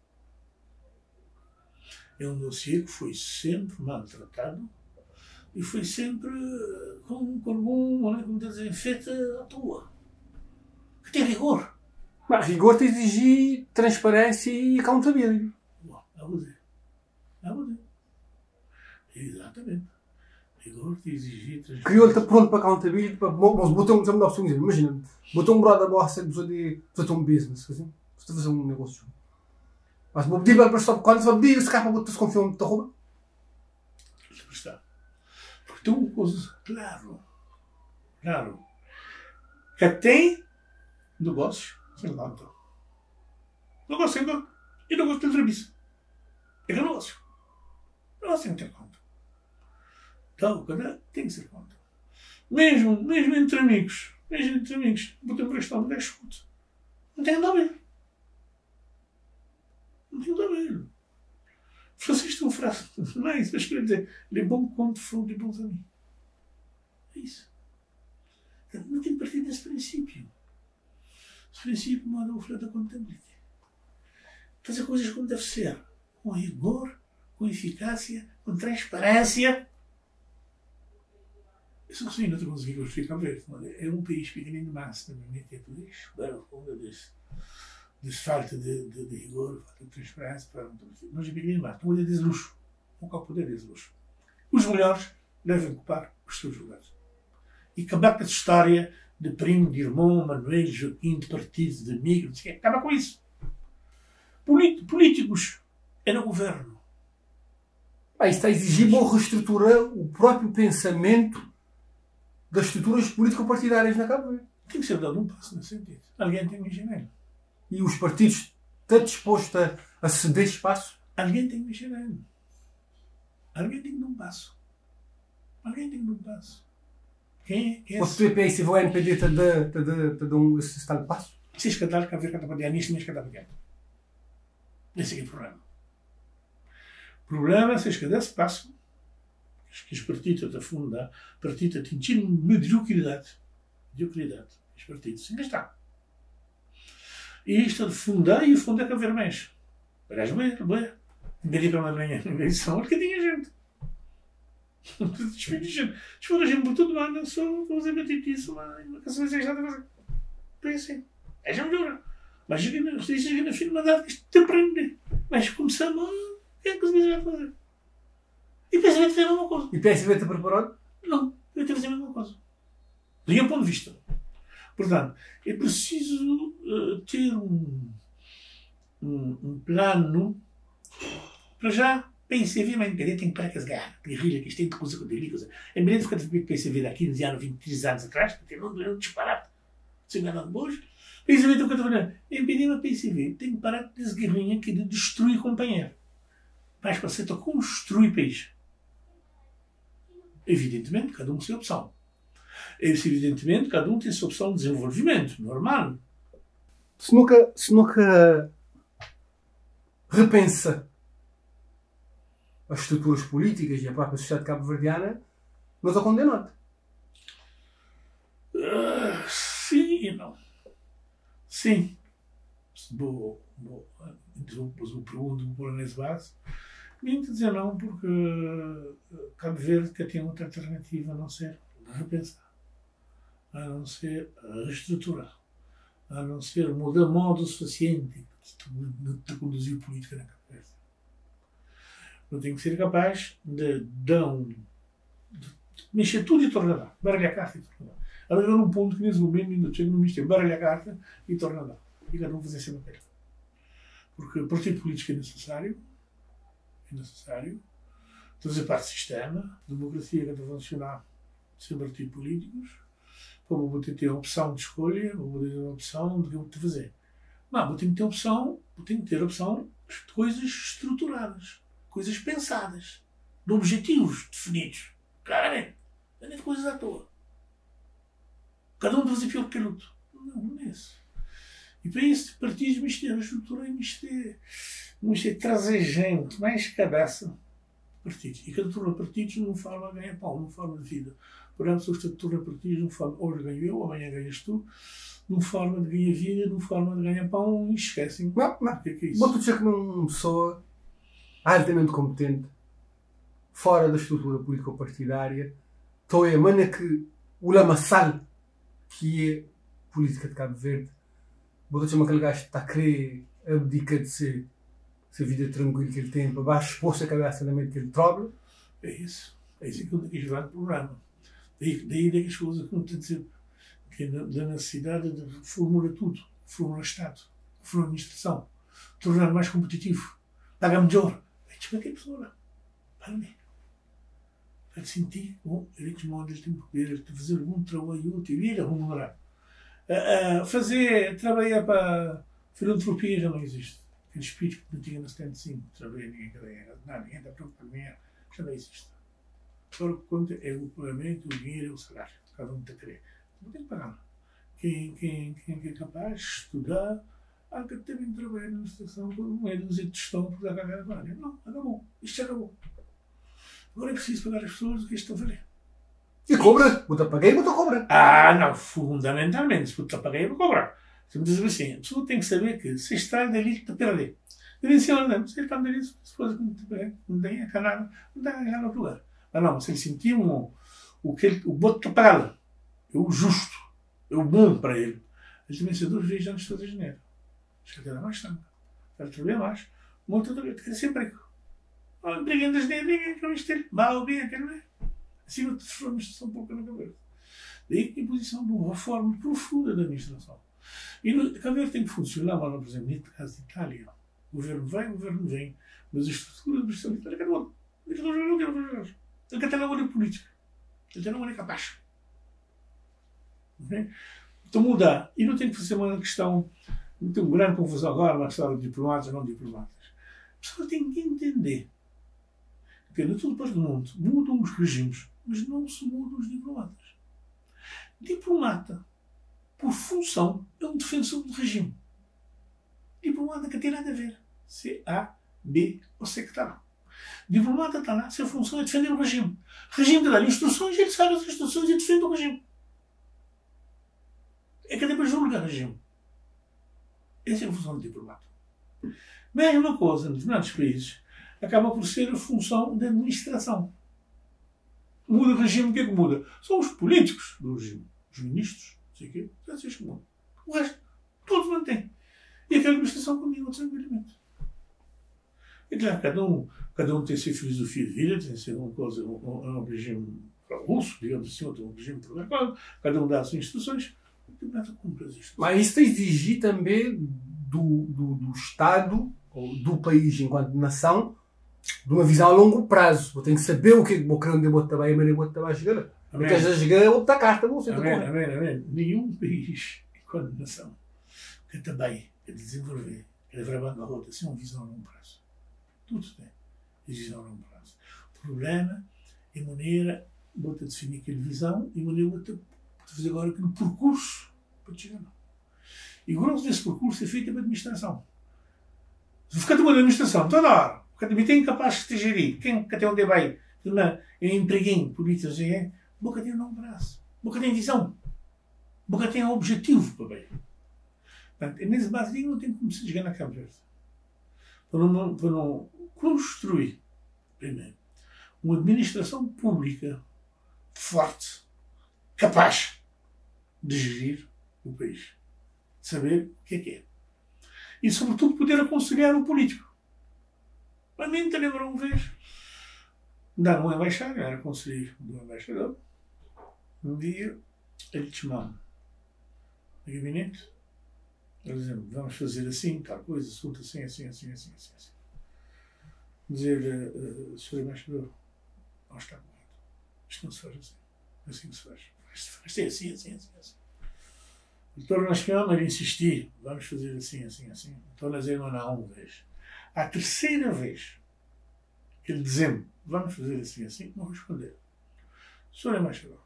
É um dossiê que foi sempre maltratado e foi sempre com algum, como dizer, feita à toa. Que tem rigor.
Mas rigor te exigir transparência e accountability.
Bom, exatamente. Rigor te exigir transparência.
Criou-te pronto para accountability, para botou um opção. Imagina, botou um brother bossa de fazer um business, assim, para fazer um negócio. Mas vou pedir para stop quando vai pedir, se calhar para botar-se com filme de roupa.
Está. Porque tem uma coisa, claro, que tem negócio sem conta. Negócio sem conta. E negócio de serviço. É que negócio. Negócio tem que ter conta. Então, cada tem que ser conta. Mesmo entre amigos, vou ter uma questão de 10 contas. Não tem nada a ver. Não tem nada a ver. Francisco é uma frase, não é isso, mas queria dizer, ele é bom conto, fruto e bons amigos. É isso. Não tem que partir desse princípio. Esse princípio manda o filho da contabilidade. Fazer coisas como deve ser. Com rigor, com eficácia, com transparência. Isso assim não te consegui justificar ver. É um país pequenino demais, também tem tudo isso. De falta de rigor, falta de transparência, nós é pequenino demais. Não poder dizer luxo. Nunca poder dizer luxo. Os melhores devem ocupar os seus lugares. E acabar com essa história de primo, de irmão, Manuel, Joaquim, de partido, de amigo, não sei o quê. Acaba com isso. Políticos é no governo.
Isso está a exigir bom reestruturar o próprio pensamento das estruturas político-partidárias na Cabo Verde.
Tem que ser dado um passo nesse sentido. Alguém tem que mexer nele.
E os partidos estão dispostos a ceder espaço?
Alguém tem que mexer nele. Alguém tem que dar um passo. Quem é
O PP, se o NPD te dá esse tal de passo?
Se escandar, que haver catapadianista, nem escandar para esse é o problema. O problema é se escandar esse passo, que os partidos da funda, partidos atingiram mediocridade. Os partidos, ainda está. E isto de fundar e fundar que haver mais. Aliás, bem. Daria para uma manhã na eleição, porque tinha gente. Desfez a gente por tudo, mano. Eu sou fazer batitice, mano. Não sei se é nada. Foi assim. É já melhor. Mas cheguei na fim de mandato que isto te aprende. Mas começamos a. Quem é que se vai fazer? E pensa que tem a mesma coisa.
E PSV está preparado?
Não, eu tenho que fazer a mesma coisa. Do meu ponto de vista. Portanto, é preciso ter um plano para já. PSV, mas independente tem que parar com as guerras, guerrilha, que isto tem coisa com delícia. É melhor ficar de PSV de há 15 anos, 23 anos atrás, porque não é um disparate. Se enganando hoje. PSV tem que fazer. Impedir a PSV tem que parar com as guerrinhas que de destruir companheiro. Mas para ser construir país. Evidentemente, cada um tem sua opção. Evidentemente, cada um tem sua opção de desenvolvimento, normal.
Se nunca repensa as estruturas políticas e a própria sociedade cabo-verdiana, nós a condenamos.
Sim e não. Sim. Vou interromper o pergunto por nesse base. Nem te dizer não, porque Cabo Verde que tem outra alternativa a não ser repensar, a não ser reestruturar, a não ser mudar modo suficiente de conduzir política na Cabo Verde. Eu tenho que ser capaz de dar mexer tudo e tornar. Baralhar a carta e tornar. Agora num ponto que nesse momento ainda chega no mistério. Baralhar a carta e tornar. E cada um fazer seu papel. Porque o partido político é necessário. É necessário. Fazer parte do sistema. A democracia que deve funcionar sem partidos políticos. Para vou ter a opção de escolha, vou ter a opção de o que fazer. Não, vou ter que ter a opção de coisas estruturadas, coisas pensadas, de objetivos definidos, claramente. Não é de coisas à toa. Cada um faz aquilo que quer outro. Não é isso. E para isso, partidos, isto é a estrutura, isto é trazer gente, mais cabeça, partidos. E cada turno de partidos não forma de ganhar pão, não forma de vida. Por exemplo, se o turno de partidos não forma, hoje ganho eu, amanhã ganhas tu, não forma de ganhar vida, não forma de ganhar pão, e esquecem.
Não.
O que é isso?
Vou-te dizer que uma pessoa altamente competente, fora da estrutura político-partidária, estou a maneira que o lamaçal que é política de Cabo Verde, vou-te dizer que aquele gajo está a querer abdicar de ser vida tranquila que ele tem, para baixo, expor a cabeça na mente que ele troca.
É isso. É isso que eu quis ver no programa. Daí das coisas que eu estou a dizer, que é da necessidade de reformular tudo, reformular o Estado, reformular a administração, tornar mais competitivo, pagar melhor. Para que a pessoa? Para mim. Para sentir, bom, ele tem poder, ele tem fazer algum trabalho útil e ele é remunerado. Trabalhar para filantropia já não existe. Aquele espírito que não tinha no 75, trabalhar, ninguém está preocupado com dinheiro, já não existe. Agora o que conta é o pagamento, o dinheiro e o salário. Cada um está a querer. Não tem que pagar. Quem é capaz de estudar, há que também trabalhar na administração com meia dúzia de gestão por dar a área. Não, acabou. Isto já acabou. Agora é preciso pagar as pessoas o que isto estão a fazer.
E cobra? Vou-te pagar e vou-te cobrar.
Não. Fundamentalmente, se vou-te pagar, eu vou cobrar. Se me diz assim, a pessoa tem que saber que se está dali, está a perder. Eu disse, não, se ele está dali, se fosse como te pagar, não tem a canada, não tem a ganhar no outro lugar. Mas não, se ele sentir o bote está pagado, é o justo, é o bom para ele. Ele também se duas vezes antes de fazer dinheiro. Acho que ele dá mais tempo. Ele trabalha mais. Muito trabalho, tem que ser emprego. Não emprego das dinheiro, ninguém quer isto ter. Mal ou bem, quer ver. Assim não te transformas um pouco na cabeça. Daí que a imposição de uma reforma profunda da administração. E a cabeça tem que funcionar, mas, por exemplo, no caso de Itália, o governo vem, mas a estrutura da administração de Itália, cada um. Ele quer ter uma olho política. Ele tem uma olho capaz. Okay? Então mudar. E não tem que fazer uma questão. Não tem uma grande confusão agora na questão de diplomatas ou não diplomatas. A pessoa tem que entender que em toda parte do mundo mudam os regimes, mas não se mudam os diplomatas. Diplomata, por função, é um defensor do regime. Diplomata que tem nada a ver. Se A, B ou C que está lá. Diplomata está lá, se a função é defender o regime. O regime te dá instruções, ele sabe as instruções e defende o regime. É que depois julga o regime. Essa é a função do diplomata. Mesma coisa, em determinados países, acaba por ser a função da administração. Muda o regime, o que é que muda? São os políticos do regime. Os ministros, não sei o quê, já sei que mudam. O resto, todos mantêm. E aquela administração continua tranquilamente. É claro, cada um tem a sua filosofia de vida, tem a ser uma coisa, um regime russo, digamos assim, outro um regime programatório, cada um dá as suas instruções, o tribunal cumpre as instruções.
Mas isso exige também do Estado, ou do país enquanto nação, de uma visão a longo prazo. Eu tenho que saber o que é que vou querer, onde eu vou trabalhar e onde eu vou chegar. Porque às vezes chegar é outra carta, você está com.
Amém. Nenhum país, enquanto nação, que também quer desenvolver, quer levar a bancarrota, sem uma visão a longo prazo. Tudo tem visão a longo prazo. O problema é a maneira, vou-te definir aquela visão e a maneira vou-te fazer agora aquele percurso para te chegar. E o grosso desse percurso é feito pela administração. Se ficar uma administração toda hora, porque também tem capaz de te gerir, quem até onde vai, é um empreguinho político, boca tem um longo prazo, boca tem visão, boca tem um objetivo para bem. Portanto, nesse base não tem como se chegar na Cabo Verde. Para não construir, primeiro, uma administração pública forte, capaz de gerir o país, de saber o que é. E, sobretudo, poder aconselhar o político. Para mim, te lembram uma vez, Dá um embaixador, era conselheiro do embaixador. Um dia, ele te chamava no gabinete. Ele dizia, vamos fazer assim, tal coisa, assunto assim, assim, assim, assim, assim, assim. Dizer, Sr. Embaixador, não está correto. Isto não se faz assim. Assim que se faz. Isto é assim, assim, assim, assim. O doutor Naspião ele insistir, vamos fazer assim, assim, assim. Estou a dizer não uma vez. À terceira vez que ele dizendo, vamos fazer assim, assim, não responder. Sr. Embaixador,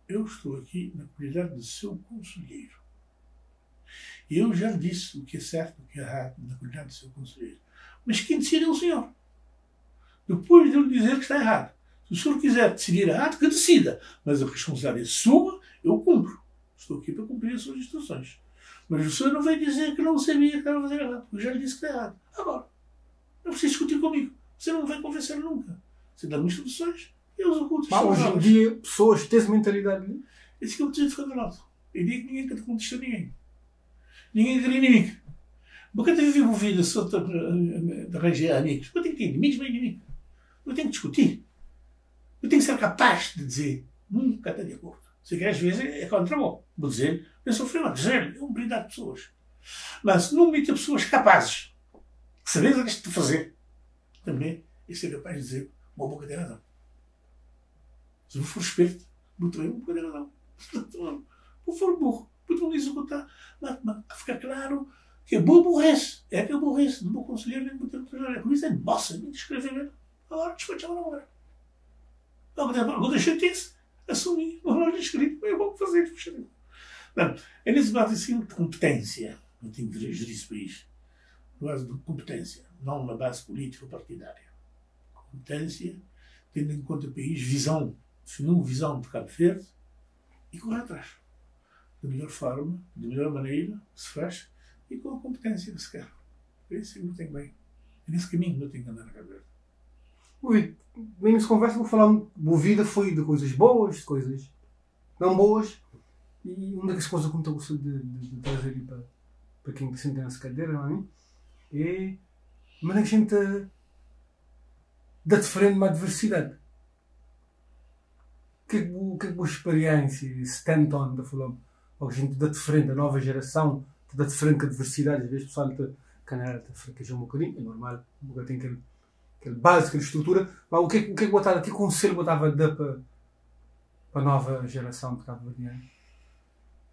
eu estou aqui na qualidade de seu conselheiro. E eu já lhe disse o que é certo e o que é errado na qualidade de seu conselheiro. Mas quem decide é o senhor. Depois de eu lhe dizer que está errado. Se o senhor quiser decidir errado, que decida. Mas a responsabilidade é sua, eu cumpro. Estou aqui para cumprir as suas instruções. Mas o senhor não vai dizer que não sabia que estava a fazer errado. Eu já lhe disse que está errado. Agora, não precisa discutir comigo. Você não vai convencer nunca. Você dá-me instruções e eu executo.
Hoje em dia, pessoas têm essa mentalidade.
Esse que é o desejo de Fernando. Eu digo que ninguém contesta ninguém. Ninguém quer inimigo. Porque eu vivo vida só de arranjar amigos. Eu tenho que ter inimigos, mas inimigos. Eu tenho que discutir. Eu tenho que ser capaz de dizer nunca está de acordo. Sei que às vezes é contra mim. Vou dizer, eu sou Fernando. Dizer, é uma brindade de pessoas. Mas não me meter pessoas capazes de saber o que estou a fazer. Também é ser capaz de dizer uma boca tem razão. Se eu for esperto, muito bem, uma boca tem razão. Se for burro, muito bom executar. Mas fica claro que é boa burrice. É que é burrice. Não vou conselheiro nem botar outra. Por isso é bossa, nem escrever mesmo. Agora despachava agora. Agora deixei isso. Assumi. Não lhe escrito. Eu vou fazer. Não. É nesse base assim de competência. Eu tenho que gerir esse país. Na base de competência. Não na base política ou partidária. Competência, tendo em conta o país, visão. Definiu visão de Cabo Verde e correr atrás. Da melhor forma, da melhor maneira que se faz e com a competência que se quer. É isso que eu tenho bem. É nesse caminho que eu tenho que andar na Cabo Verde.
Ui, bem nessa conversa vou falar. Boa vida foi de coisas boas, de coisas não boas. E uma das coisas que eu gosto de trazer aí para quem se senta nessa cadeira, não é? É como é que a gente dá de frente uma adversidade. O que é que a boa experiência, esse stand-on da falar, a gente dá de frente, a nova geração, dá de frente com a adversidade, às vezes o pessoal está fraquejar um bocadinho, é normal, o bocadinho tem aquele base, aquela estrutura. Mas o que é que botava, que conselho botava a dar para a nova geração de Cabo Verdeano?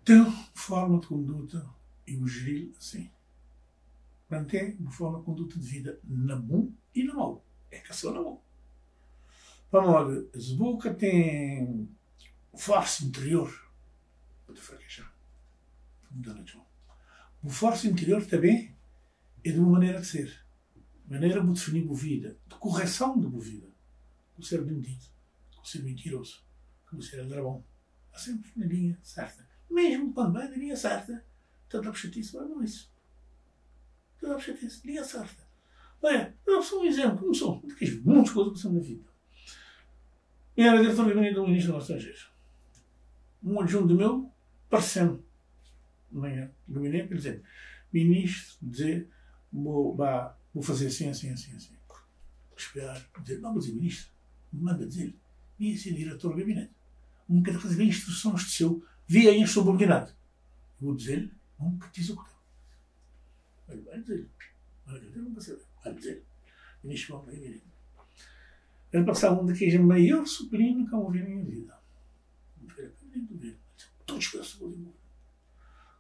Ter forma de conduta e o gerir assim. Mantém uma forma de conduta de vida na bom e na mau. É que só na bom. Vamos lá, se boca tem força interior para te fraquejar. O força interior também é de uma maneira de ser. Maneira de definir a vida. De correção da vida. O ser bendito. O ser mentiroso. O ser ladrão. Há sempre na linha certa. Mesmo quando vai na linha certa, tanta chatice, mas não é isso. Tanta chatice, linha certa. Olha, eu sou um exemplo, como sou. Fiz muitas coisas que são na vida. Eu era diretor de gabinete do Ministro dos Estrangeiros. Um adjunto meu, parecendo, amanhã, no gabinete, quer dizer, ministro, dizer, vou fazer assim, assim, assim, assim. Esperar, dizer, não, mas é ministro, manda dizer, ia ser diretor do gabinete. Nunca receber instruções de seu, via em subordinado. Vou dizer-lhe, nunca te executou. Vai dizer-lhe, não vai saber, vai dizer, ministro do gabinete. Ele passava um daqueles maior supremo que eu ouvi na minha vida. Todos pensam que eu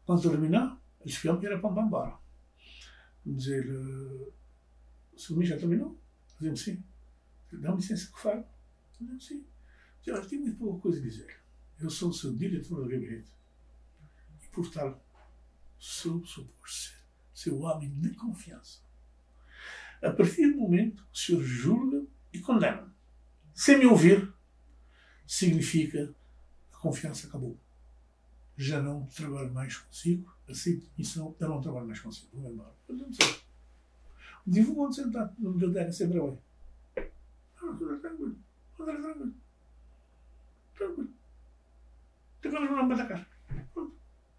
quando terminar, eles ficaram que era para embora. Dizer, se o ministro já terminou, dizemos sim. Dá-me licença que falo. Dizemos sim. Dizer, olha, tenho muito pouca coisa a dizer. Eu sou o seu diretor do gabinete. E, por tal, sou suposto ser o homem de confiança. A partir do momento que o senhor julga e condena, sem me ouvir, significa que a confiança acabou. Já não trabalho mais consigo, aceito missão, eu não trabalho mais consigo. Vou embora. Eu não sei. Um dia vou sentar no biblioteca sempre a oi. Tranquilo. Tranquilo. Agora não me atacar.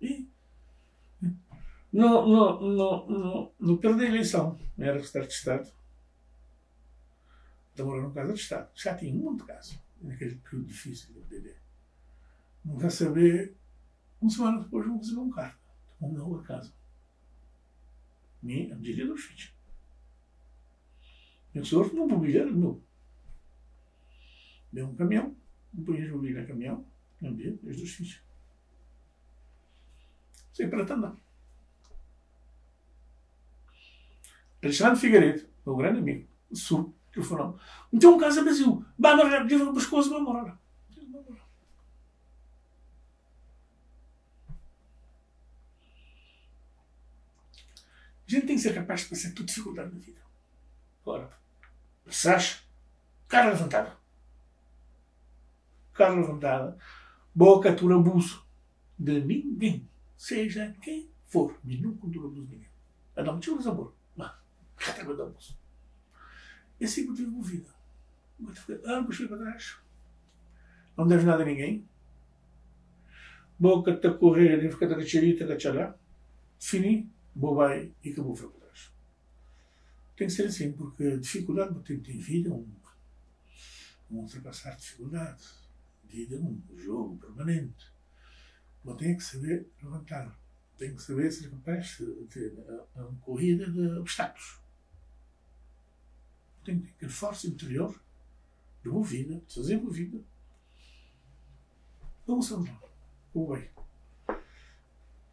E no perder a eleição, era secretário de Estado. Trabalhou numa casa de Estado. Já tinha um monte de casos, naquele período difícil do PDD. Não quer saber, uma semana depois vão receber um carro. Vão na rua casa. A medida dos filhos. Eu sou não mobiliário de novo. Deu um caminhão, não punha as mobílias no caminhão, não dia, os dois filhos. Sem para andar. Alexandre Figueiredo, meu grande amigo, sul, telefonou. Então um casa vazio, vai morar, diga o pescoço, vai morar. A gente tem que ser capaz de passar toda dificuldade na vida. Ora, passaste, cara levantada. Cara levantada, boca por abuso de ninguém, seja quem for, mas nunca por abuso de ninguém. A não me tira amor, mas catálogo de abuso. Esse é o motivo de vida. Anos para trás, não deves nada a ninguém. Boca-te a correr e fica-te a cacharita, cachará. Fini, bobai e acabou para trás. Tem que ser assim, porque a dificuldade tem vida, um ultrapassar dificuldade. Vida é um jogo permanente. Mas tem que saber levantar. Tem que saber ser capaz de ter uma corrida de obstáculos. Tem que ter força interior, de boa vida, de fazer boa vida. Vamos andar. Vou bem.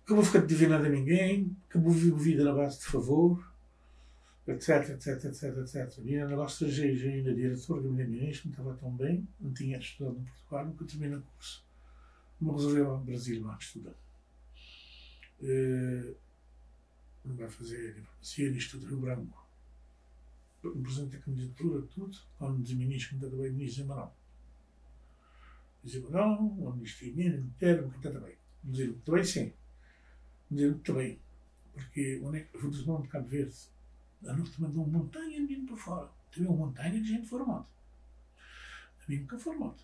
Que eu vou ficar divinado a ninguém, que eu vou viver vida na base de favor, etc, etc, etc, etc. E ainda negócio estrangeiro, ainda diretor de ministro, não estava tão bem, não tinha estudado no Portugal, nunca terminei o curso. Me resolveu ao Brasil lá estudar. Não vai fazer diplomacia, Instituto Rio Branco. Me apresentei a candidatura, tudo, quando dizia ministro, não está bem, ministro Amaral. Dizia não, o ministro inteiro, não está bem. Dizia, está bem sim. Dizia, está bem. Porque onde é que eu vou dizer de Cabo Verde? A norte mandou uma montanha de gente para fora. Teve uma montanha de gente formada. A mim nunca formada.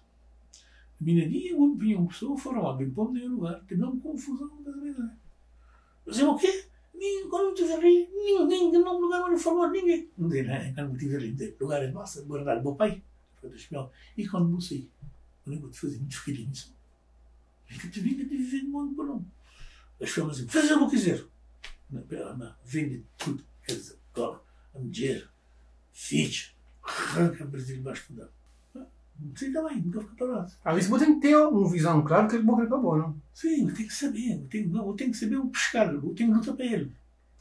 A minha dia, onde vinha uma pessoa formada, em ponto nenhum lugar, teve uma confusão da vida. Mas o quê? Quando não tive ali, ninguém, não lugar onde formou ninguém. Não dei nada, quando não tive ali, lugar é nossa, guardar o meu pai. E quando não sei, eu nem vou te fazer muitos filhinhos. Nunca te viver no mundo por não. As filmas dizem, fazer o que quiser. Não, vende tudo. Quer dizer, agora, a mulher, filhos, arranca o Brasil debaixo do dano. Não sei também, nunca fica parado.
Às vezes você tem que ter uma visão clara que ele morre acabou, não?
Sim, eu tenho que saber. Eu tenho que saber o pescar, eu tenho que lutar para ele.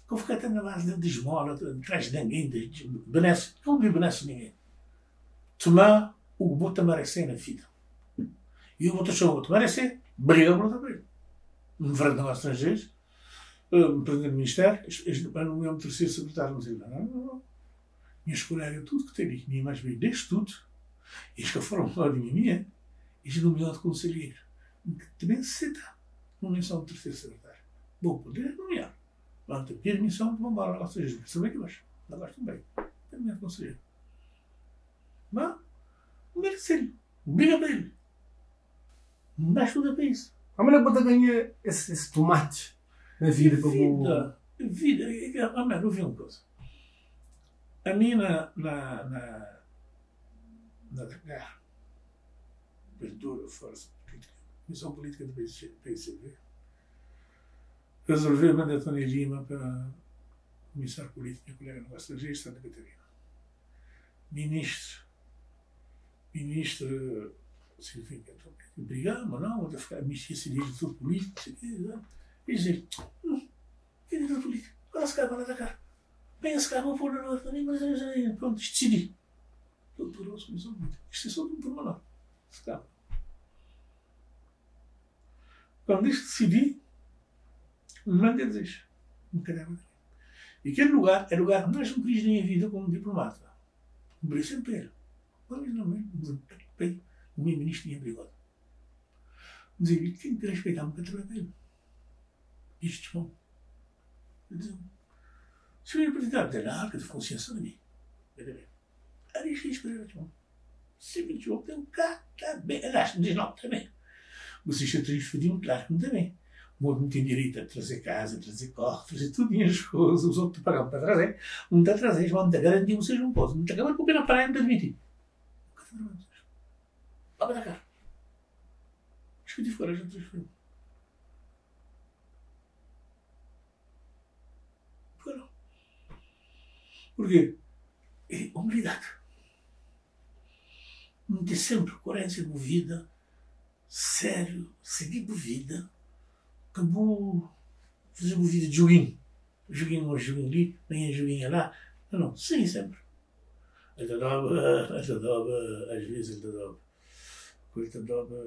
Eu ficar até na base de esmola, atrás de ninguém, de benesse. Não me benesse ninguém. Tomar o que bota merecer na vida. E o outro achou o outro merecer, briga para lutar para ele. Um verão de estrangeiros, presidente do Ministério, não é um terceiro secretário, não sei lá. Não. Minhas colegas, tudo que tem ali, minha mais bem, desde tudo. Eles que foram lá de mim, eles nomearam de conselheiro. Que também se dá. Não é só o terceiro secretário. Bom, poder nomear. Vão ter permissão de vão embora. Ou seja, saber que vais. Lá vais também. Também é conselheiro. Mas, não é sério. Briga para ele. Não dá ajuda para isso.
A mulher pode ganhar esse tomate na vida.
Vida. Eu vi uma coisa. A mim na guerra, verdura, força política, Comissão Política do PCB, resolveu mandar Tony Lima para comissário político, minha colega no estrangeiro, Santa Catarina. Ministro, significa, brigamos, não, vou ficar ministro diretor político, e dizer, diretor político, qual se acaba de atacar? Bem, se acaba por não, mas pronto, decidi. Doutorou-se a comissão política. Isto é só de um pormenor. Se acaba. Quando diz que decidi, não quer dizer. Não quer dizer. E aquele lugar é o lugar que mais me quis na minha vida como diplomata. Morri sempre ele. Mas não é. O meu ministro tinha brigado. Dizia-lhe, tem que respeitar-me para trabalhar para ele. Isto é bom. Se eu ia apresentar, tem a arca de consciência de mim. Era isto que esperava, irmão. Se me diz, tem um cá, está bem. Aliás, me diz, não, está bem. Vocês já transferiam, claro que não está bem. O outro não tem direito a trazer casa, a trazer carro, fazer tudo as coisas. Os outros pagam para trazer. Não está a trazer, vão te garantir, vocês não podem. Não está acabando porque na praia não está admitido. ferramentas. Lá para cá. Acho que eu tive coragem de transferir. Foram. Porquê? É humildade. Ter sempre coerência de vida, sério, seguir por vida, acabou fazer uma vida de joguinho. Joguinho ou joguinho ali, nem é joguinho lá. Não, sim, sempre. Ele te dobra, às vezes ele te dobra. Ele te dobra,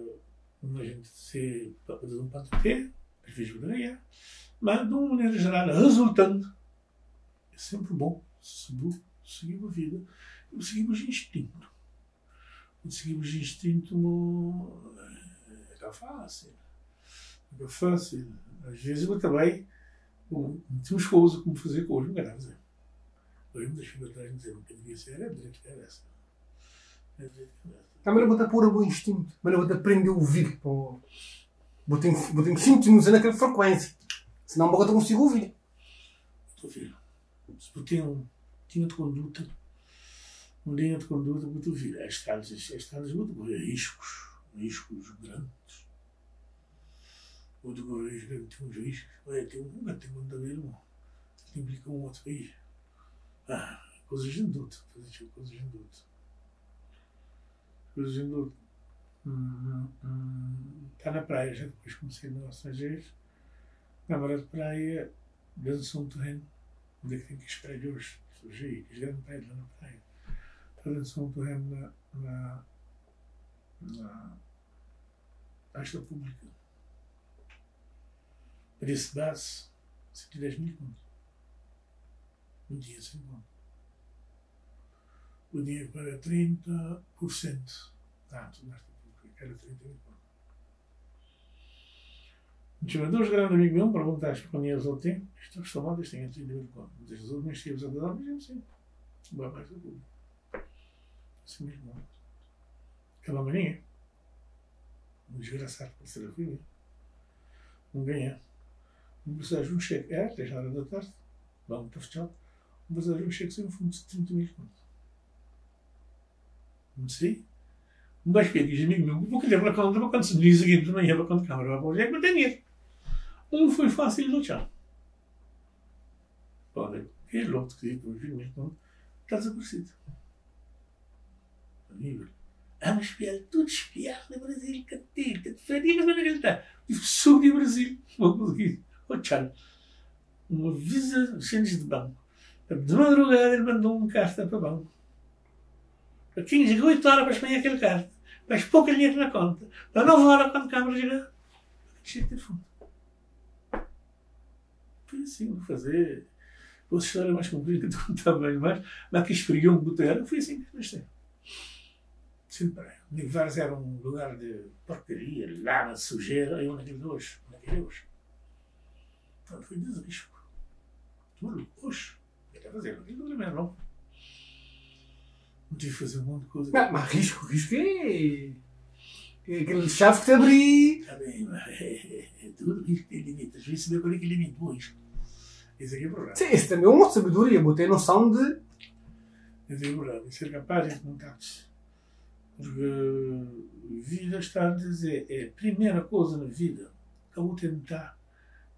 a gente se pode fazer um pato pé, às vezes poderia, mas de uma maneira geral, resultante, é sempre bom seguir a vida, seguimos instinto. Seguimos instinto é fácil. É fácil. Às vezes eu também temos coisas como fazer com hoje, não quero dizer. Eu me deixo atrás de dizer o que devia ser, é direito que é essa.
Também não vou pôr a bom instinto, mas não vou aprender a ouvir. Vou ter que sintonizar naquela frequência. Senão eu não consigo ouvir.
Estou a ver. Se eu tenho linha de conduta, uma linha de conduta muito ouvir. As estradas muito correr riscos grandes. Muito correr riscos grandes, tem uns riscos. Olha, tem muito a ver, irmão. Que implica um outro país. Coisas de induto. Coisas de induto. Está na praia, já depois comecei no estrangeiros. Na beira de praia, dança um terreno. Onde é que tem que esperar hoje? Surgir, que grande prédio lá na praia. Está dançando um terreno na Caixa Pública. Preço base, 110 mil contos. Um dia sem conto. O dinheiro paga 30%. Tudo nesta pública, era 30 mil contos. Tinha dois grandes amigos meus, perguntaste quando eles ele tem. Estas tomadas têm 30 mil contos. Muitas das outras tínhamos a dar, mas eu sei. Vai mais da pública. Assim mesmo. Aquela manhã, um desgraçado para ser a filha, não ganha. Um passageiro um cheque, até já hora da tarde, lá muito fechado, um passageiro um cheque sem um fundo de 30 mil contos. Não sei. Um gajo que diz amigo meu, vou querer para conta, quando se diz aqui de manhã, para quando a câmara vai para o jeito, não tem dinheiro. Um foi fácil de lutar. Olha, que é louco que diz, por 20 mil contos, está desaparecido. Nível. Mas espiar, tudo espiar no Brasil, que faria que maneira ele está. E subi ao Brasil, vou conseguir. Tchau. Uma visa de banco. De madrugada ele mandou uma carta para o banco. Para 15, 8 horas para Espanha aquele carta. Mas pouco dinheiro na conta. Para 9 horas quando a câmara chega, cheio de fundo. Foi assim, vou fazer. Outra história mais comprida que eu contava bem mais, mas que esfriou um botão. Foi assim que comecei. Sempre. Nivares era um lugar de porcaria, lama, sujeira, eu naquele hoje. Portanto, foi desrisco. Tudo, hoje. Eu quero fazer aquilo também, não. Não tive que fazer um monte de coisa.
Mas risco é aquele chave que te abri.
Está bem, mas é tudo risco tem limite. Às vezes saber qual é que limite o risco. Esse aqui é o problema.
Sim, esse também é uma sabedoria, botei a noção de.
Esse é o problema. E ser capaz de montar-se. Porque vida está a dizer, é a primeira coisa na vida que eu vou tentar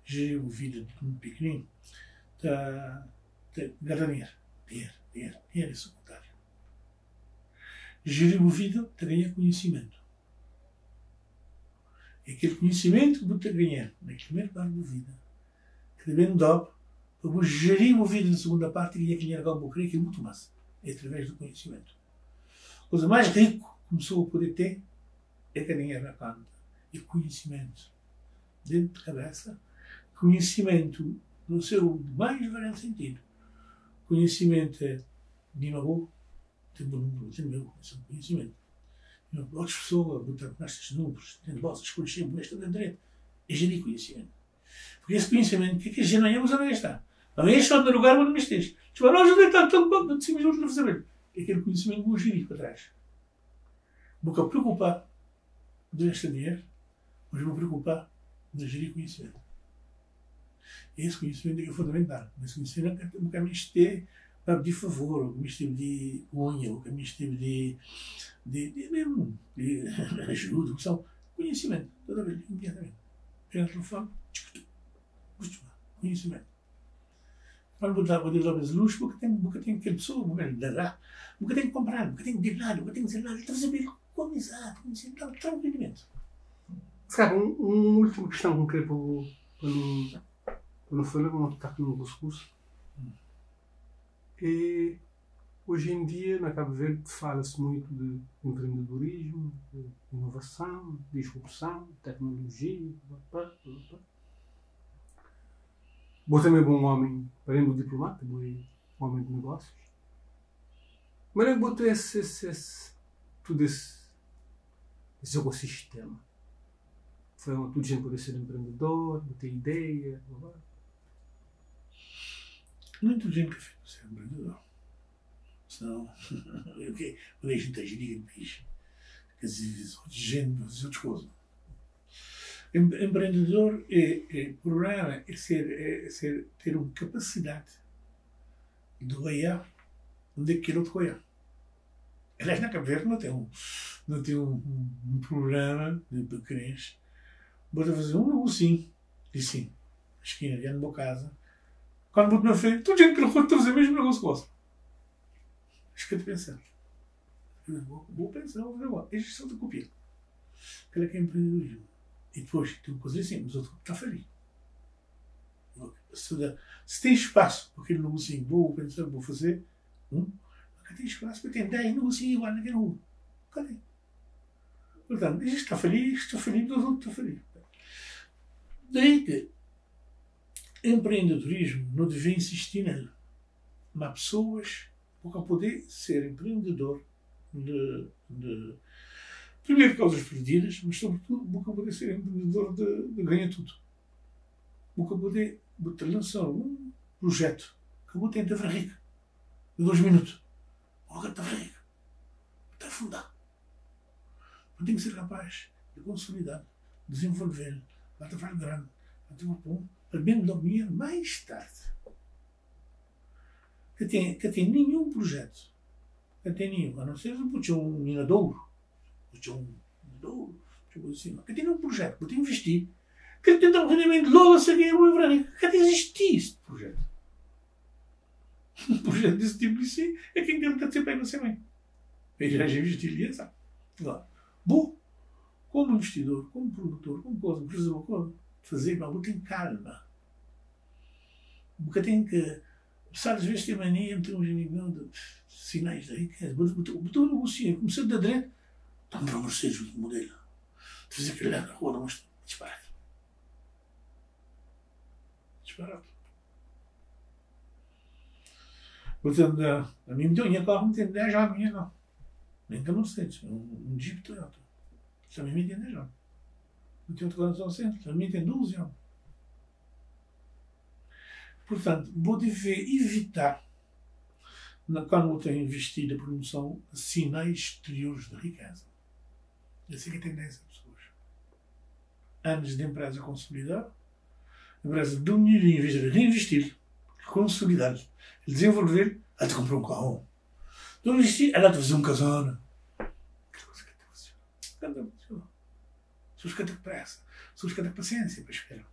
gerir a vida de um pequenino, está ganhar dinheiro é secundário. Gerir a vida está a ganhar conhecimento. É aquele conhecimento que vou ter a ganhar na primeira parte da vida, que também dá para vou gerir a vida na segunda parte e ganhar dinheiro que eu vou querer, que é muito massa. É através do conhecimento. A coisa mais rica que começou a poder ter é que dinheiro na conta. E conhecimento. Dentro da cabeça. Conhecimento no seu mais variado sentido. Conhecimento é de uma tem um número, tem meu, é um conhecimento. Outras pessoas botam nestes números, tendo vossas escolhas sempre nesta direita. É gerir conhecimento. Porque esse conhecimento, o que é gente não é usar onde está? Não é só no lugar onde me esteja. Tipo, nós não está tão bom, de cima de não fazer. É aquele conhecimento que vou gerir para trás. Vou ficar preocupado deste dinheiro, mas vou preocupar de gerir conhecimento. E esse conhecimento é fundamental. Esse conhecimento é um caminho de a pedir favor, ou que me esteve de unha, ou que me esteve de ajuda, que são conhecimento, toda vez, imediatamente. Pega o telefone, conhecimento. Quando vou dar luz, porque tem aquela pessoa, porque tem que comprar, porque tem que ir lá, porque tem que dizer lá, ele está a fazer com amizade, com tranquilamente.
Se calhar, uma última questão que eu queria para não falar, não está aqui no discurso. E hoje em dia, na Cabo Verde, fala-se muito de empreendedorismo, de inovação, disrupção, tecnologia. Vou também bom homem, além do diplomata, vou um homem de negócios. Mas eu boto todo esse ecossistema. Foi onde tudo gente poder ser empreendedor, ter ideia.
Não é tudo gente que é feito ser empreendedor. Senão, quando a gente agir no país, quer dizer, outros gente para fazer outras coisas. Empreendedor o problema é ter uma capacidade de olhar onde é que quer olhar. Aliás, na Cabo Verde não tem um programa de pequenos. Vou fazer um negocinho, assim, na esquina, diante da minha casa. Quando vou na frente, toda gente que não pode fazer o mesmo negócio que você. Acho que é de pensar. Vou pensar, vou fazer igual. É gestão de copia. Aquela que é empreendedorismo. E depois, tem uma coisa assim, mas outro está feliz. Se tem espaço para aquele negocinho, vou pensar, vou fazer, nunca tem espaço para ter 10 negocinhos igual naquela rua. Cadê? Portanto, este está feliz, os outros estão felizes. Daí que empreendedorismo não deve insistir nele. Mas pessoas para poder ser empreendedor de primeiro causas perdidas, mas sobretudo para poder ser empreendedor de ganhar tudo. Para poder lançar um projeto que eu vou tentar ficar rico em 2 minutos. Vou tentar ficar rico. Está afundado. Mas tem que ser capaz de consolidar, desenvolver, para ficar grande, para bem dar dinheiro mais tarde. Que tem nenhum projeto, que tem nenhum, a não ser que um minadouro, que tem um projeto, que tem que investir, que tem um rendimento logo a seguir o Ibrânico, que tem que existir este projeto. Um projeto desse tipo assim é quem tem que ser bem, não sei bem. Eu já investi ali, sabe? Agora, vou, como investidor, como produtor, como coisa, empresa, fazer, mas vou ter calma. Porque tem que. Às vezes tem mania, tem uns amigos de sinais da riqueza. Botou um negocinho, começou da direita, estão para Mercedes o modelo. De fazer aquilo lá na rua, não mostra. Disparado. Disparado. Portanto, a mim me deu um carro, me tem 10 anos, minha não. Nem que a Mercedes, um Jeep Toyota. Também me tem 10 anos. Não tem outro carro centro, também tem 12 anos. Portanto, vou dever evitar, quando eu tenho investido a promoção, sinais exteriores de riqueza. Eu sei que tem 10 pessoas. Anos de empresa consolidar, a empresa de um dinheiro em vez de reinvestir, consolidar, desenvolver, ela te comprou um carro. De investir, ela te fazer um casal. Que coisa que te funciona. Pessoas que têm pressa, pessoas que têm paciência para esperar.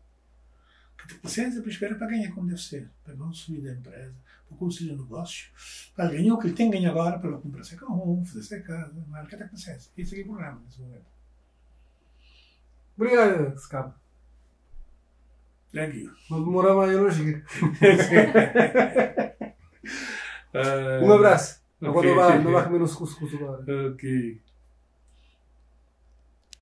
Que tem paciência para esperar para ganhar como deve ser, para consolidar a empresa, para consolidar o negócio, para ganhar o que ele tem que ganhar agora, para comprar seu carro, fazer sua casa, mas ele quer ter paciência. Esse aqui é o programa nesse momento.
Obrigado, Scap.
Thank you.
Não demora mais a elogio. Um abraço. Agora não vai comer um suco agora.
Ok.